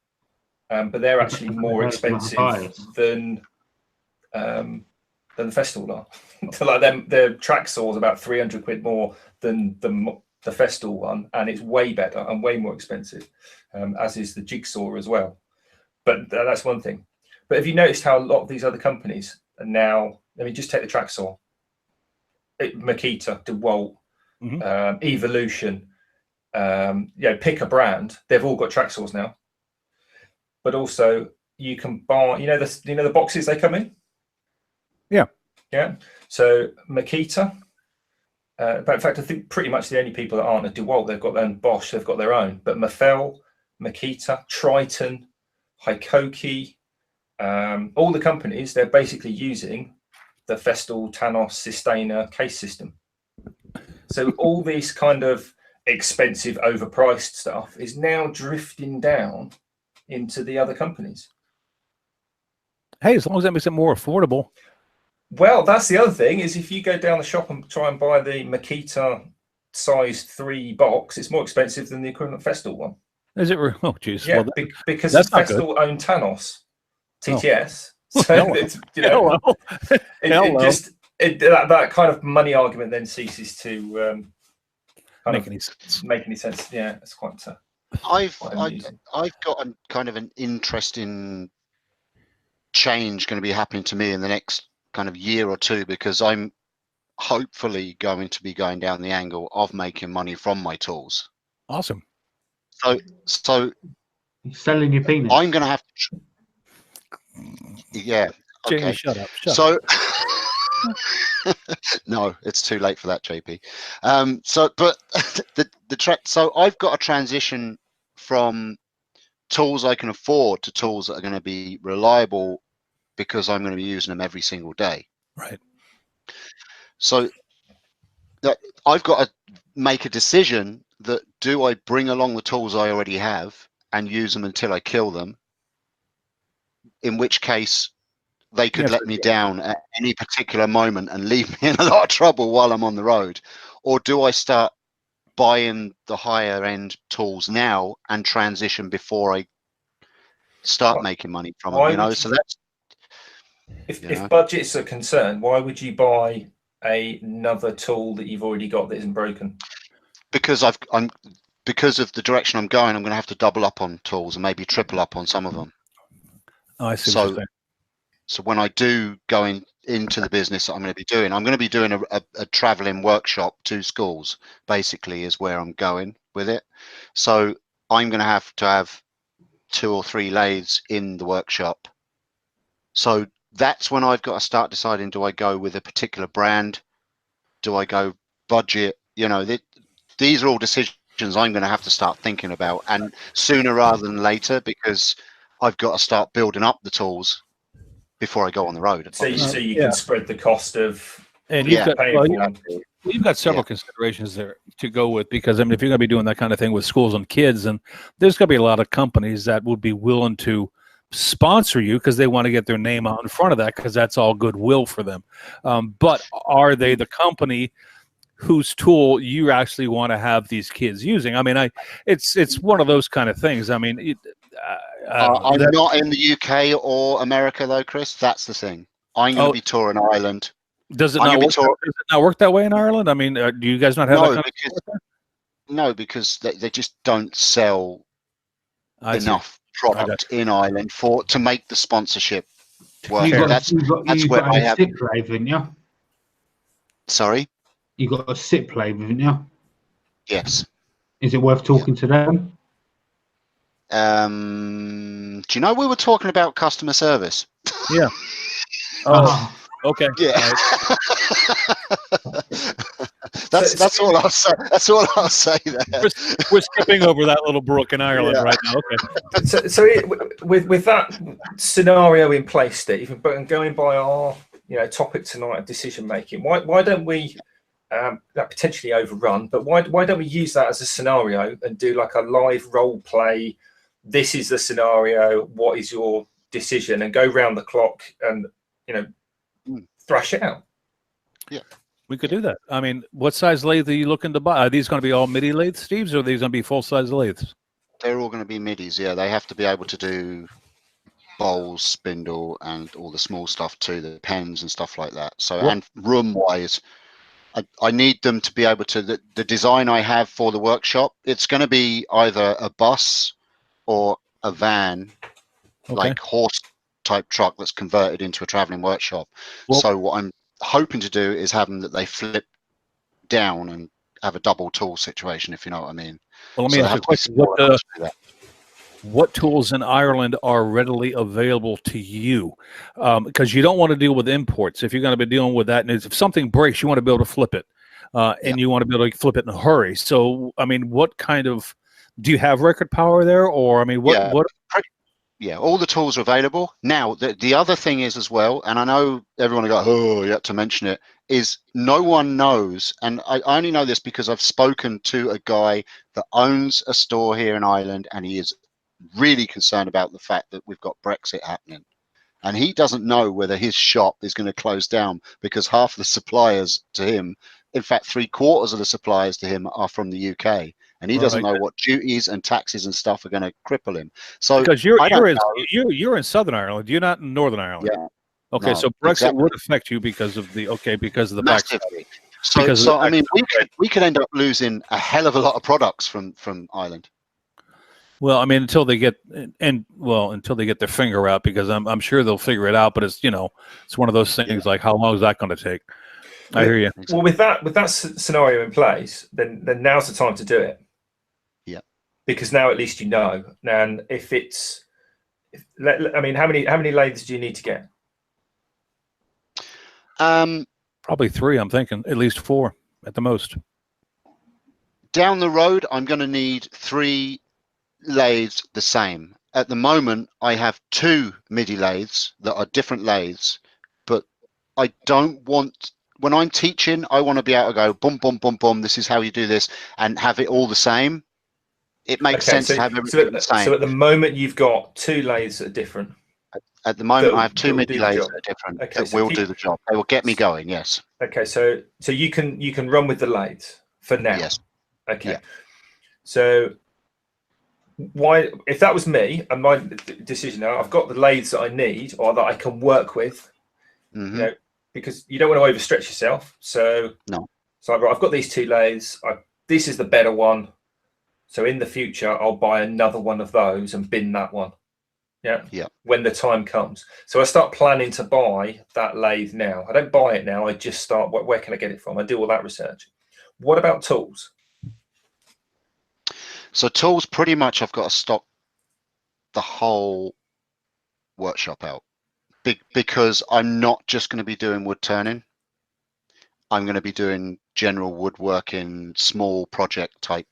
but they're actually more expensive than the Festool are. So like their track saw is about 300 quid more than the Festool one, and it's way better and way more expensive, as is the Jigsaw as well. But that's one thing. But have you noticed how a lot of these other companies are now? I mean, just take the track saw. Makita, DeWalt, Evolution, pick a brand. They've all got track saws now. But also, you can buy. The boxes they come in. Yeah. So Makita. But in fact, I think pretty much the only people that aren't are DeWalt. They've got their own. Bosch. They've got their own. But Maffel, Makita, Triton, Hikoki, all the companies, they're basically using the Festool, Tanos, Sistena case system. So all this kind of expensive, overpriced stuff is now drifting down into the other companies. Hey, as long as that makes it more affordable. Well, that's the other thing, is if you go down the shop and try and buy the Makita size 3 box, it's more expensive than the equivalent Festool one. Is it? Oh, geez. Yeah, well, because Festool own Tanos, TTS. So that kind of money argument then ceases to make any sense. Yeah, it's quite. I've got a kind of an interesting change going to be happening to me in the next kind of year or two, because I'm hopefully going to be going down the angle of making money from my tools. Awesome. So you're selling your penis. I'm going to have to. Yeah. Okay. Jamie, shut up. No, it's too late for that, JP. But the track. So I've got a transition from tools I can afford to tools that are going to be reliable, because I'm going to be using them every single day. Right. So I've got to make a decision that, do I bring along the tools I already have and use them until I kill them? In which case, they could Yeah, let me down at any particular moment and leave me in a lot of trouble while I'm on the road? Or do I start buying the higher end tools now and transition before I start making money from them? Why You know, would so that's if budgets are concerned, why would you buy another tool that you've already got that isn't broken? because I'm because of the direction I'm going. I'm going to have to double up on tools and maybe triple up on some of them. Oh, I see what you're So saying. so when I do go into the business that I'm going to be doing a traveling workshop to schools, basically, is where I'm going with it. So I'm going to have 2 or 3 lathes in the workshop. So that's when I've got to start deciding, do I go with a particular brand? Do I go budget? You know, these are all decisions I'm going to have to start thinking about, and sooner rather than later, because I've got to start building up the tools before I go on the road. So Obviously. you can spread the cost of And you've got paying well, for them. you've got several considerations there to go with, because I mean, if you're going to be doing that kind of thing with schools and kids, and there's going to be a lot of companies that would be willing to sponsor you because they want to get their name out in front of that, because that's all goodwill for them. But are they the company whose tool you actually want to have these kids using? I mean, it's one of those kind of things. I mean, I'm not in the UK or America though, Chris. That's the thing. I'm going to be touring Ireland. Does it not work that way in Ireland? I mean, do you guys not have that kind of No, because they just don't sell enough product in Ireland to make the sponsorship work. That's where I have. SIP lathe, haven't you? Sorry? You got a SIP lathe, haven't you? Yes. Is it worth talking to them? Do you know we were talking about customer service? Yeah. Oh, okay. Yeah. That's all I'll say. That's all I'll say there. We're skipping over that little brook in Ireland right now. Okay. So with that scenario in place, Steve, but going by our topic tonight of decision making, why don't we that potentially overrun, but why don't we use that as a scenario and do like a live role play? This is the scenario. What is your decision? And go round the clock and thrash it out. Yeah, we could do that. I mean, what size lathe are you looking to buy? Are these going to be all MIDI lathes, Steve's, or are these going to be full size lathes? They're all going to be midis. Yeah, they have to be able to do bowls, spindle, and all the small stuff too, the pens and stuff like that. So, and room wise, I need them to be able to. The design I have for the workshop, it's going to be either a bus or a van, like horse type truck that's converted into a traveling workshop. So what I'm hoping to do is have them that they flip down and have a double tool situation, if you know what I mean. Well, let me ask you a question. What tools in Ireland are readily available to you? Because you don't want to deal with imports. If you're going to be dealing with that, and if something breaks, you want to be able to flip it, and you want to be able to flip it in a hurry. So, I mean, what kind of do you have record power there, or I mean, what? Yeah, all the tools are available. Now, the other thing is as well, and I know everyone will go, oh, you have to mention it, is no one knows, and I only know this because I've spoken to a guy that owns a store here in Ireland, and he is really concerned about the fact that we've got Brexit happening. And he doesn't know whether his shop is going to close down because half the suppliers to him, in fact, 3/4 of the suppliers to him are from the UK. And he doesn't know what duties and taxes and stuff are going to cripple him. So because you're in Southern Ireland, you're not in Northern Ireland. Yeah. Okay, so Brexit would affect you because of the massively. So I mean, we could end up losing a hell of a lot of products from Ireland. Well, I mean, until they get their finger out, because I'm sure they'll figure it out. But it's it's one of those things like, how long is that going to take? I hear you. Well, with that scenario in place, then now's the time to do it. Yeah. Because now at least you know. And if it's, I mean, how many lathes do you need to get? Probably 3. I'm thinking at least 4 at the most. Down the road, I'm going to need 3 lathes the same. At the moment, I have 2 MIDI lathes that are different lathes, but I don't want. When I'm teaching, I want to be able to go boom, boom, boom, boom. This is how you do this, and have it all the same. It makes sense to have everything the same. So at the moment, you've got 2 lathes that are different. At the moment, I have that two will MIDI do the lathes job. that are different Okay, that so will do the job. They will get me going. Yes. Okay, so you can run with the lathes for now. Yes. Okay. Yeah. So why, if that was me and my decision now, I've got the lathes that I need or that I can work with, Mm-hmm. you know, because you don't want to overstretch yourself. So No. So I've got these two lathes. This is the better one. So in the future, I'll buy another one of those and bin that one. Yeah. Yeah. When the time comes. So I start planning to buy that lathe now. I don't buy it now. I just start, where can I get it from? I do all that research. What about tools? So tools, pretty much, I've got to stock the whole workshop out, because I'm not just going to be doing wood turning. I'm going to be doing general woodworking, small project type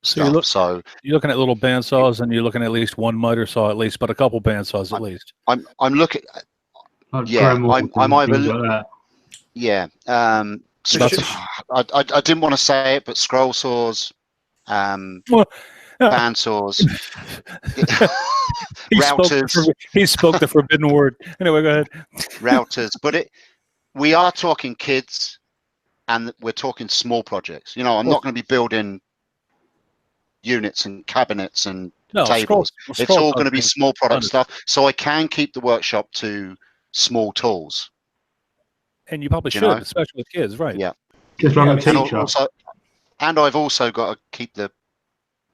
stuff. So you're looking at little bandsaws, and you're looking at least one miter saw at least, but a couple bandsaws at least. I'm looking. Like Yeah, Dremel I'm and either. things like that. Yeah. So I didn't want to say it, but scroll saws, Well, band saws, routers, he spoke the forbidden word. Anyway, go ahead. routers. But we are talking kids, and we're talking small projects. You know, I'm not going to be building units and cabinets and tables. It's all going to be small product stuff. So I can keep the workshop to small tools. And you probably should, know? especially with kids, right? Yeah. Just like a teacher. And I've also got to keep the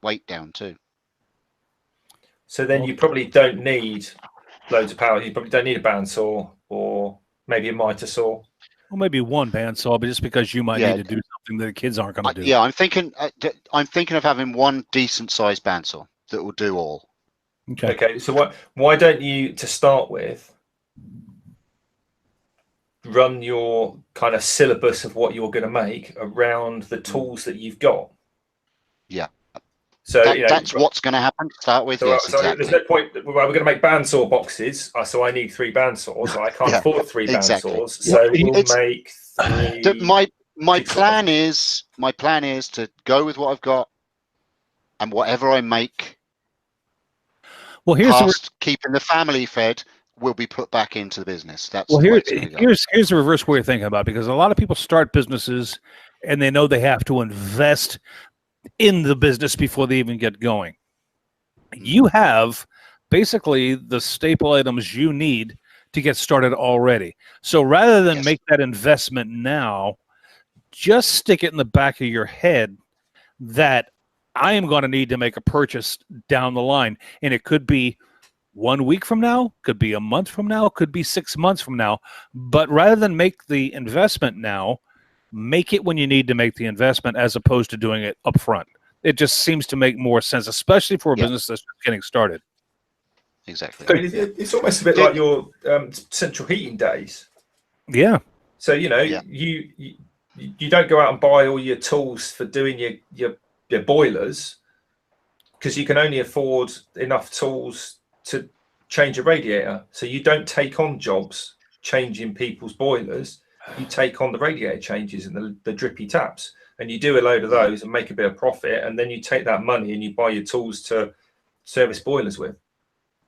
weight down too. So then you probably don't need loads of power. You probably don't need a bandsaw or maybe a miter saw. Well, maybe one bandsaw, but just because you might need to do something that the kids aren't going to do. Yeah, I'm thinking of having one decent sized bandsaw that will do all. Okay. So why don't you, to start with, run your kind of syllabus of what you're going to make around the tools that you've got? Yeah. So that's what's going to happen to start with. So, yes, exactly. There's no point. We're going to make bandsaw boxes, so I need 3 bandsaws. I can't afford 3 bandsaws, so we'll make 3. My plan is to go with what I've got, and whatever I make, past keeping the family fed, will be put back into the business. That's here's the reverse way of thinking about it, because a lot of people start businesses and they know they have to invest in the business before they even get going. You have basically the staple items you need to get started already. So rather than make that investment now, just stick it in the back of your head that I am going to need to make a purchase down the line. And it could be 1 week from now, could be a month from now, could be 6 months from now. But rather than make the investment now, make it when you need to make the investment, as opposed to doing it up front. It just seems to make more sense, especially for a business that's getting started. Exactly. I mean, it's almost a bit like your central heating days. Yeah. So you don't go out and buy all your tools for doing your boilers, because you can only afford enough tools to change a radiator. So you don't take on jobs changing people's boilers. You take on the radiator changes and the drippy taps, and you do a load of those and make a bit of profit, and then you take that money and you buy your tools to service boilers with,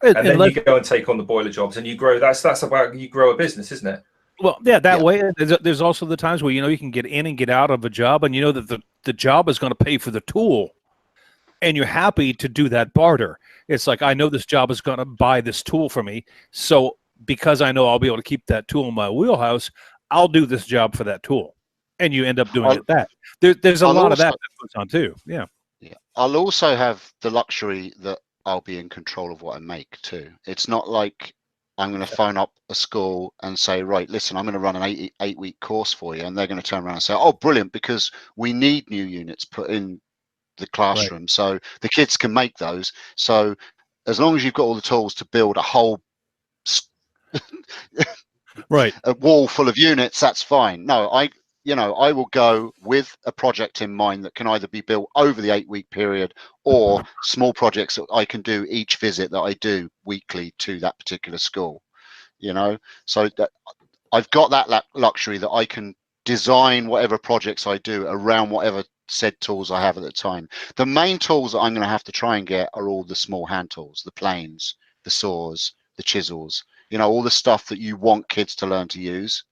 and then you go and take on the boiler jobs, and you grow. That's about, you grow a business, isn't it? Well, yeah, that way. There's also the times where you can get in and get out of a job, and you know that the job is going to pay for the tool, and you're happy to do that barter. It's like, I know this job is going to buy this tool for me, so because I know I'll be able to keep that tool in my wheelhouse, I'll do this job for that tool, and you end up doing that. There's a lot of that goes on too. Yeah. I'll also have the luxury that I'll be in control of what I make too. It's not like I'm going to phone up a school and say, right, listen, I'm going to run an 8-week course for you, and they're going to turn around and say, oh, brilliant, because we need new units put in the classroom, so the kids can make those. So as long as you've got all the tools to build a whole a wall full of units, that's fine. No, I will go with a project in mind that can either be built over the 8-week period, or small projects that I can do each visit that I do weekly to that particular school. So that I've got that luxury that I can design whatever projects I do around whatever said tools I have at the time. The main tools that I'm going to have to try and get are all the small hand tools, the planes, the saws, the chisels, You know, all the stuff that you want kids to learn to use.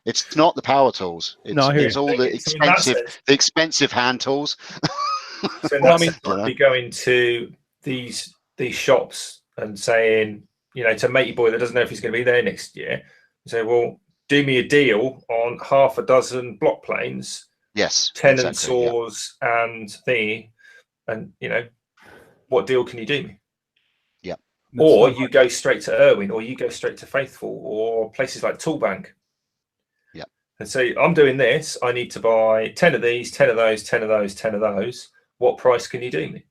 It's not the power tools. No, I hear It's you. all the So in that sense, expensive hand tools. so in Well, that I mean, sense, I'd be going to these shops and saying, you know, to matey boy that doesn't know if he's going to be there next year, say, well, do me a deal on half a dozen block planes, Yes, tenon exactly. Yeah. saws, and you know, what deal can you do me? Yeah. Or you go straight to Irwin, or you go straight to Faithful, or places like Toolbank. Yeah. And say, I'm doing this. I need to buy 10 of these, 10 of those, 10 of those, 10 of those. What price can you do me?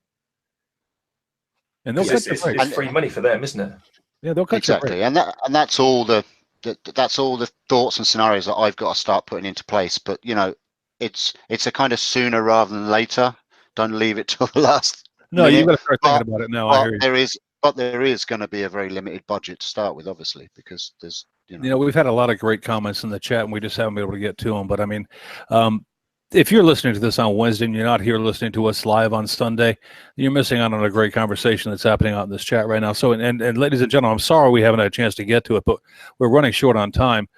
And they'll Because cut your it's price. free money for them, isn't it? Yeah, they'll cut your price. Exactly. And that's all the thoughts and scenarios that I've got to start putting into place. But you know, it's a kind of sooner rather than later. Don't leave it till the last No, minute. you've got to start thinking about it now. I hear you. There is going to be a very limited budget to start with, obviously, because there's You know, we've had a lot of great comments in the chat, and we just haven't been able to get to them. But I mean, if you're listening to this on Wednesday and you're not here listening to us live on Sunday, you're missing out on a great conversation that's happening out in this chat right now. So, and ladies and gentlemen, I'm sorry we haven't had a chance to get to it, but we're running short on time.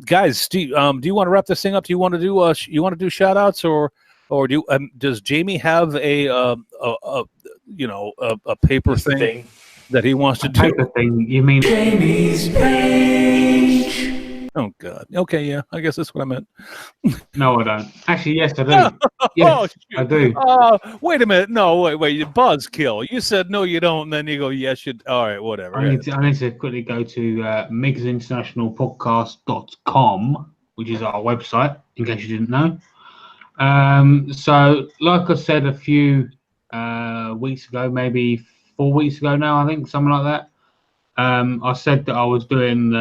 Guys, Steve, do you want to wrap this thing up? Do you want to do shout outs, or does Jamie have a paper thing that he wants to do? Paper thing, you mean? Jamie's page. Oh God. Okay, yeah. I guess that's what I meant. No, I don't. Actually, yes, I do. Yes, shoot. I do. Wait a minute. No, wait. Buzzkill. You said no, you don't, and then you go, yes, you. All right, whatever. I need to quickly go to migsinternationalpodcast.com, which is our website, in case you didn't know. So, like I said a few weeks ago, maybe 4 weeks ago now, I think, something like that. I said that I was doing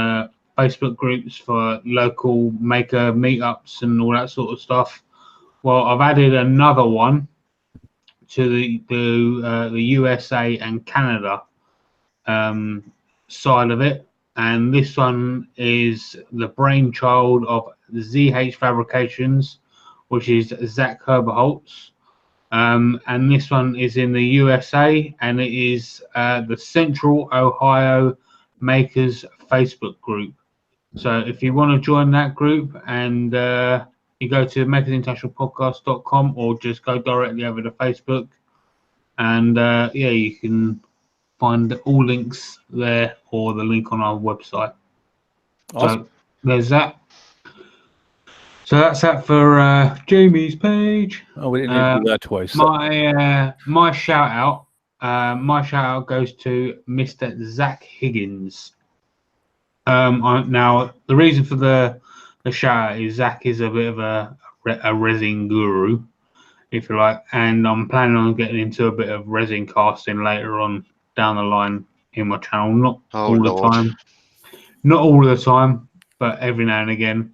Facebook groups for local maker meetups and all that sort of stuff. Well, I've added another one to the USA and Canada side of it, and this one is the brainchild of ZH Fabrications, which is Zach Herberholtz. And this one is in the USA, and it is the Central Ohio Makers Facebook group. So if you want to join that group, and you go to makersinternationalpodcast.com, or just go directly over to Facebook, and you can find all links there, or the link on our website. Awesome. So there's that. So that's that for Jamie's page. Oh, we didn't need to do that twice. My shout out goes to Mr. Zach Higgins. Now the reason for the shout out is Zach is a bit of a resin guru, if you like, and I'm planning on getting into a bit of resin casting later on down the line in my channel. Not all the time, but every now and again.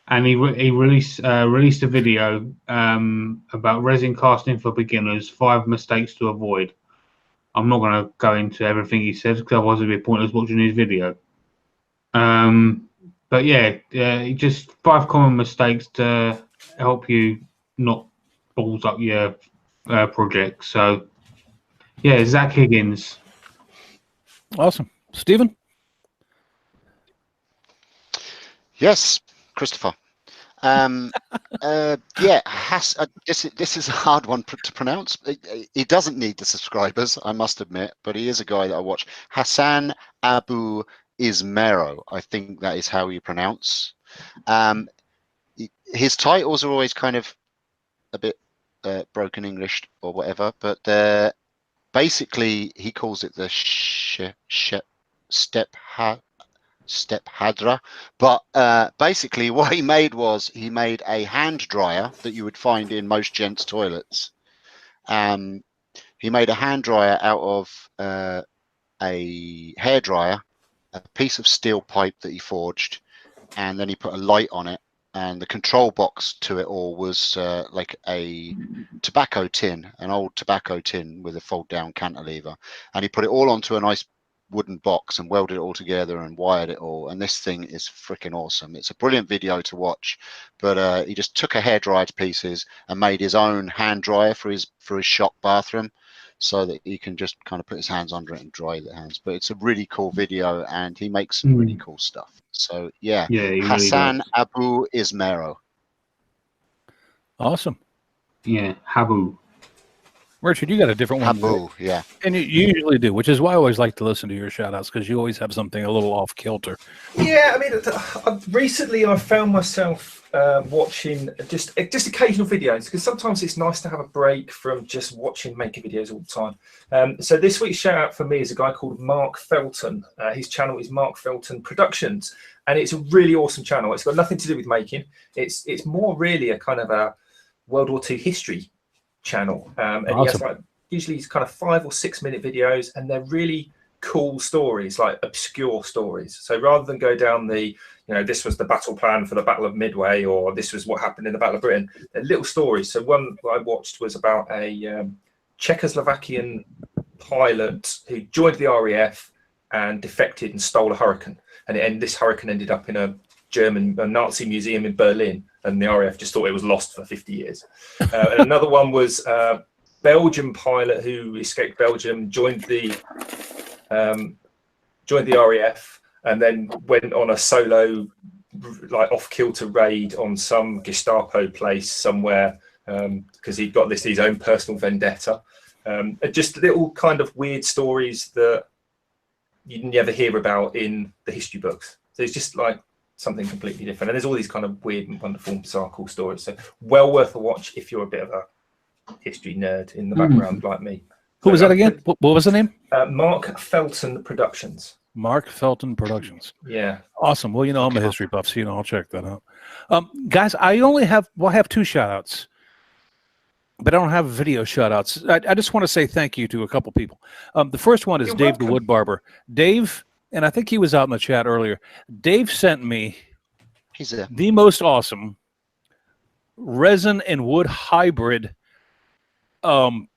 And he released a video about resin casting for beginners, 5 mistakes to avoid. I'm not going to go into everything he says, because otherwise it'd be pointless watching his video. But yeah, just 5 common mistakes to help you not balls up your project. So yeah, Zach Higgins. Awesome. Stephen? Yes, Christopher. This is a hard one to pronounce. He doesn't need the subscribers, I must admit, but he is a guy that I watch. Hassan Abu Ismero, I think that is how you pronounce. His titles are always kind of a bit broken English or whatever, but basically he calls it the step hadra, but basically what he made was he made a hand dryer that you would find in most gents' toilets. He made a hand dryer out of a hair dryer, a piece of steel pipe that he forged, and then he put a light on it, and the control box to it all was like a tobacco tin, an old tobacco tin with a fold down cantilever, and he put it all onto a nice wooden box and welded it all together and wired it all, and this thing is freaking awesome. It's a brilliant video to watch, but he just took a hair dryer to pieces and made his own hand dryer for his shop bathroom. so that he can just kind of put his hands under it and dry the hands. But it's a really cool video, and he makes some really cool stuff. So yeah, Yeah, he really Hassan does. Abu Ismero. Awesome. Yeah, Habu. Richard, you got a different one. Abu, yeah. And you usually do, which is why I always like to listen to your shout outs, because you always have something a little off kilter. Yeah, I mean, recently I found myself watching just occasional videos, because sometimes it's nice to have a break from just watching making videos all the time. So this week's shout out for me is a guy called Mark Felton. His channel is Mark Felton Productions, and it's a really awesome channel. It's got nothing to do with making. It's more really a kind of a World War II history channel, and he has like usually kind of 5 or 6 minute videos, and they're really cool stories, like obscure stories. So rather than go down the, this was the battle plan for the Battle of Midway, or this was what happened in the Battle of Britain, they're little stories. So one I watched was about a Czechoslovakian pilot who joined the RAF and defected and stole a Hurricane, and this Hurricane ended up in a Nazi museum in Berlin, and the RAF just thought it was lost for 50 years. And another one was a Belgian pilot who escaped Belgium, joined the RAF, and then went on a solo, like off-kilter raid on some Gestapo place somewhere, because he'd got his own personal vendetta. Just little kind of weird stories that you never hear about in the history books. So it's just like something completely different. And there's all these kind of weird and wonderful, bizarre, cool stories. So well worth a watch if you're a bit of a history nerd in the background like me. Who was that again? What was the name? Mark Felton Productions. Mark Felton Productions. Yeah. Awesome. Well, I'm a history buff, so I'll check that out. Guys, I have 2 shout outs, but I don't have video shout outs. I just want to say thank you to a couple people. The first one is You're Dave welcome. the Wood Barber. Dave, and I think he was out in the chat earlier. Dave sent me the most awesome resin and wood hybrid, because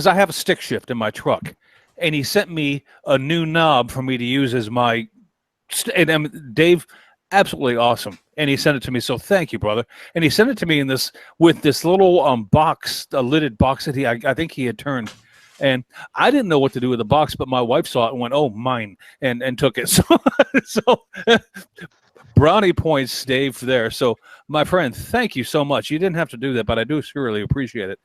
I have a stick shift in my truck, and he sent me a new knob for me to use as my, and Dave, absolutely awesome, and he sent it to me, so thank you, brother. And he sent it to me with this little box, a lidded box that I think he had turned, and I didn't know what to do with the box, but my wife saw it and went, "Oh, mine," and took it. So brownie points, Dave, there. So my friend, thank you so much. You didn't have to do that, but I do really appreciate it.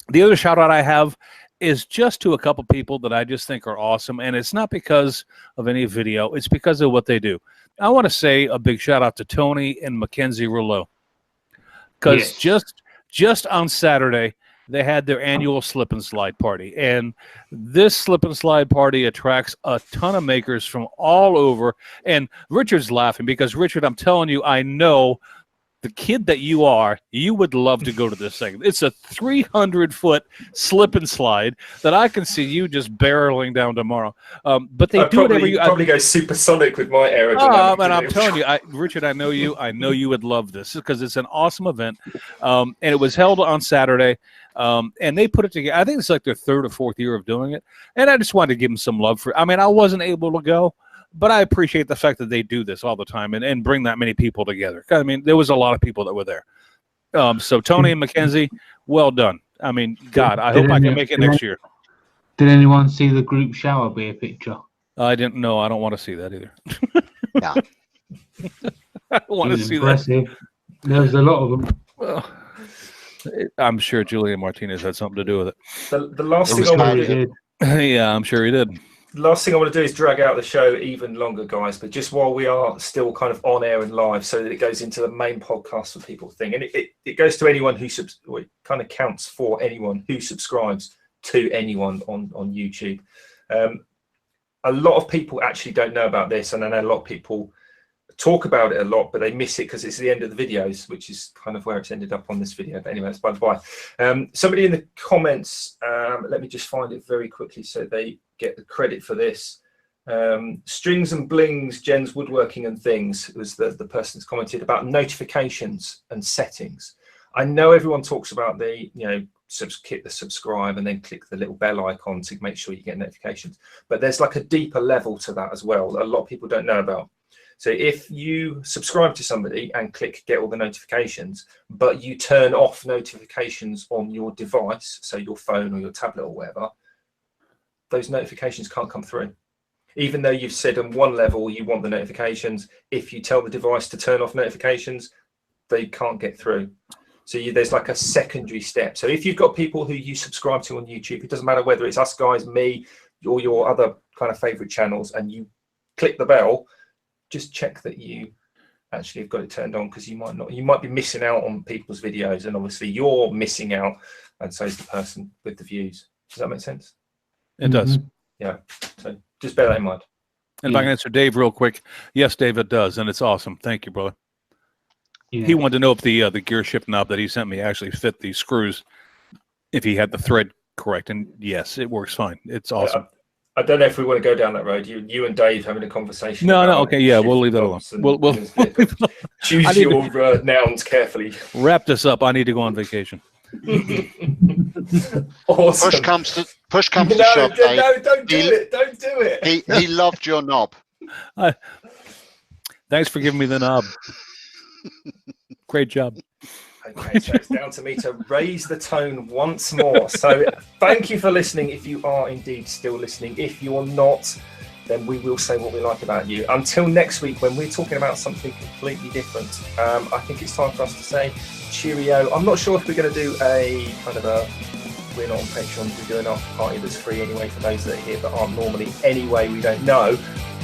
The other shout out I have is just to a couple people that I just think are awesome, and it's not because of any video, it's because of what they do. I want to say a big shout out to Tony and Mackenzie Rouleau, because just on Saturday they had their annual slip and slide party, and this slip and slide party attracts a ton of makers from all over. And Richard's laughing because, Richard, I'm telling you, I know the kid that you are, you would love to go to this thing. It's a 300-foot slip and slide that I can see you just barreling down tomorrow. But they do it every year. Probably go supersonic with my aerodynamics. And I'm telling you, Richard, I know you would love this because it's an awesome event. And it was held on Saturday. And they put it together. I think it's like their 3rd or 4th year of doing it. And I just wanted to give them some love for it. I mean, I wasn't able to go, but I appreciate the fact that they do this all the time and bring that many people together. I mean, there was a lot of people that were there. So Tony and Mackenzie, well done. I mean, God, I hope I can make it next year. Did anyone see the group shower beer picture? I didn't know. I don't want to see that either. No. I don't want to see impressive. There was a lot of them. Well, I'm sure Julian Martinez had something to do with it. The last thing I want to do, yeah, I'm sure he did. last thing I want to do is drag out the show even longer, guys, but just while we are still kind of on air and live so that it goes into the main podcast for people thing. And it goes to anyone who it kind of counts for anyone who subscribes to anyone on YouTube. A lot of people actually don't know about this, and I know a lot of people talk about it a lot, but they miss it because it's the end of the videos, which is kind of where it's ended up on this video. But anyway, that's by the by. Somebody in the comments, let me just find it very quickly so they get the credit for this. Strings and blings, Jen's woodworking and things was the person that's commented about notifications and settings. I know everyone talks about the, hit the subscribe and then click the little bell icon to make sure you get notifications, but there's like a deeper level to that as well that a lot of people don't know about. So if you subscribe to somebody and click get all the notifications, but you turn off notifications on your device, so your phone or your tablet or whatever, those notifications can't come through. Even though you've said on one level you want the notifications, if you tell the device to turn off notifications, they can't get through. So there's like a secondary step. So if you've got people who you subscribe to on YouTube, it doesn't matter whether it's us guys, me, or your other kind of favorite channels, and you click the bell, just check that you actually have got it turned on, because you might be missing out on people's videos, and obviously you're missing out, and so is the person with the views. Does that make sense? It does. Yeah. So just bear that in mind. And if I can answer Dave real quick, yes, Dave, it does, and it's awesome. Thank you, brother. Yeah. He wanted to know if the gear shift knob that he sent me actually fit the screws, if he had the thread correct, and yes, it works fine. It's awesome. I don't know if we want to go down that road. You and Dave having a conversation. No, okay, yeah, we'll leave that alone. We'll choose your nouns carefully. Wrap this up. I need to go on vacation. Awesome. Push comes to shove. No, don't do it. Don't do it. He loved your knob. Thanks for giving me the knob. Great job. Okay, so it's down to me to raise the tone once more. So thank you for listening, if you are indeed still listening. If you're not, then we will say what we like about you. Until next week, when we're talking about something completely different, I think it's time for us to say cheerio. I'm not sure if we're going to do a kind of a, we're not on Patreon, we're doing our party that's free anyway for those that are here but aren't normally anyway, we don't know,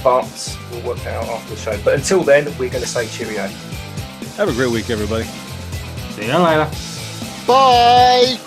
but we'll work it out after the show. But until then, we're going to say cheerio. Have a great week, everybody. See you later. Bye.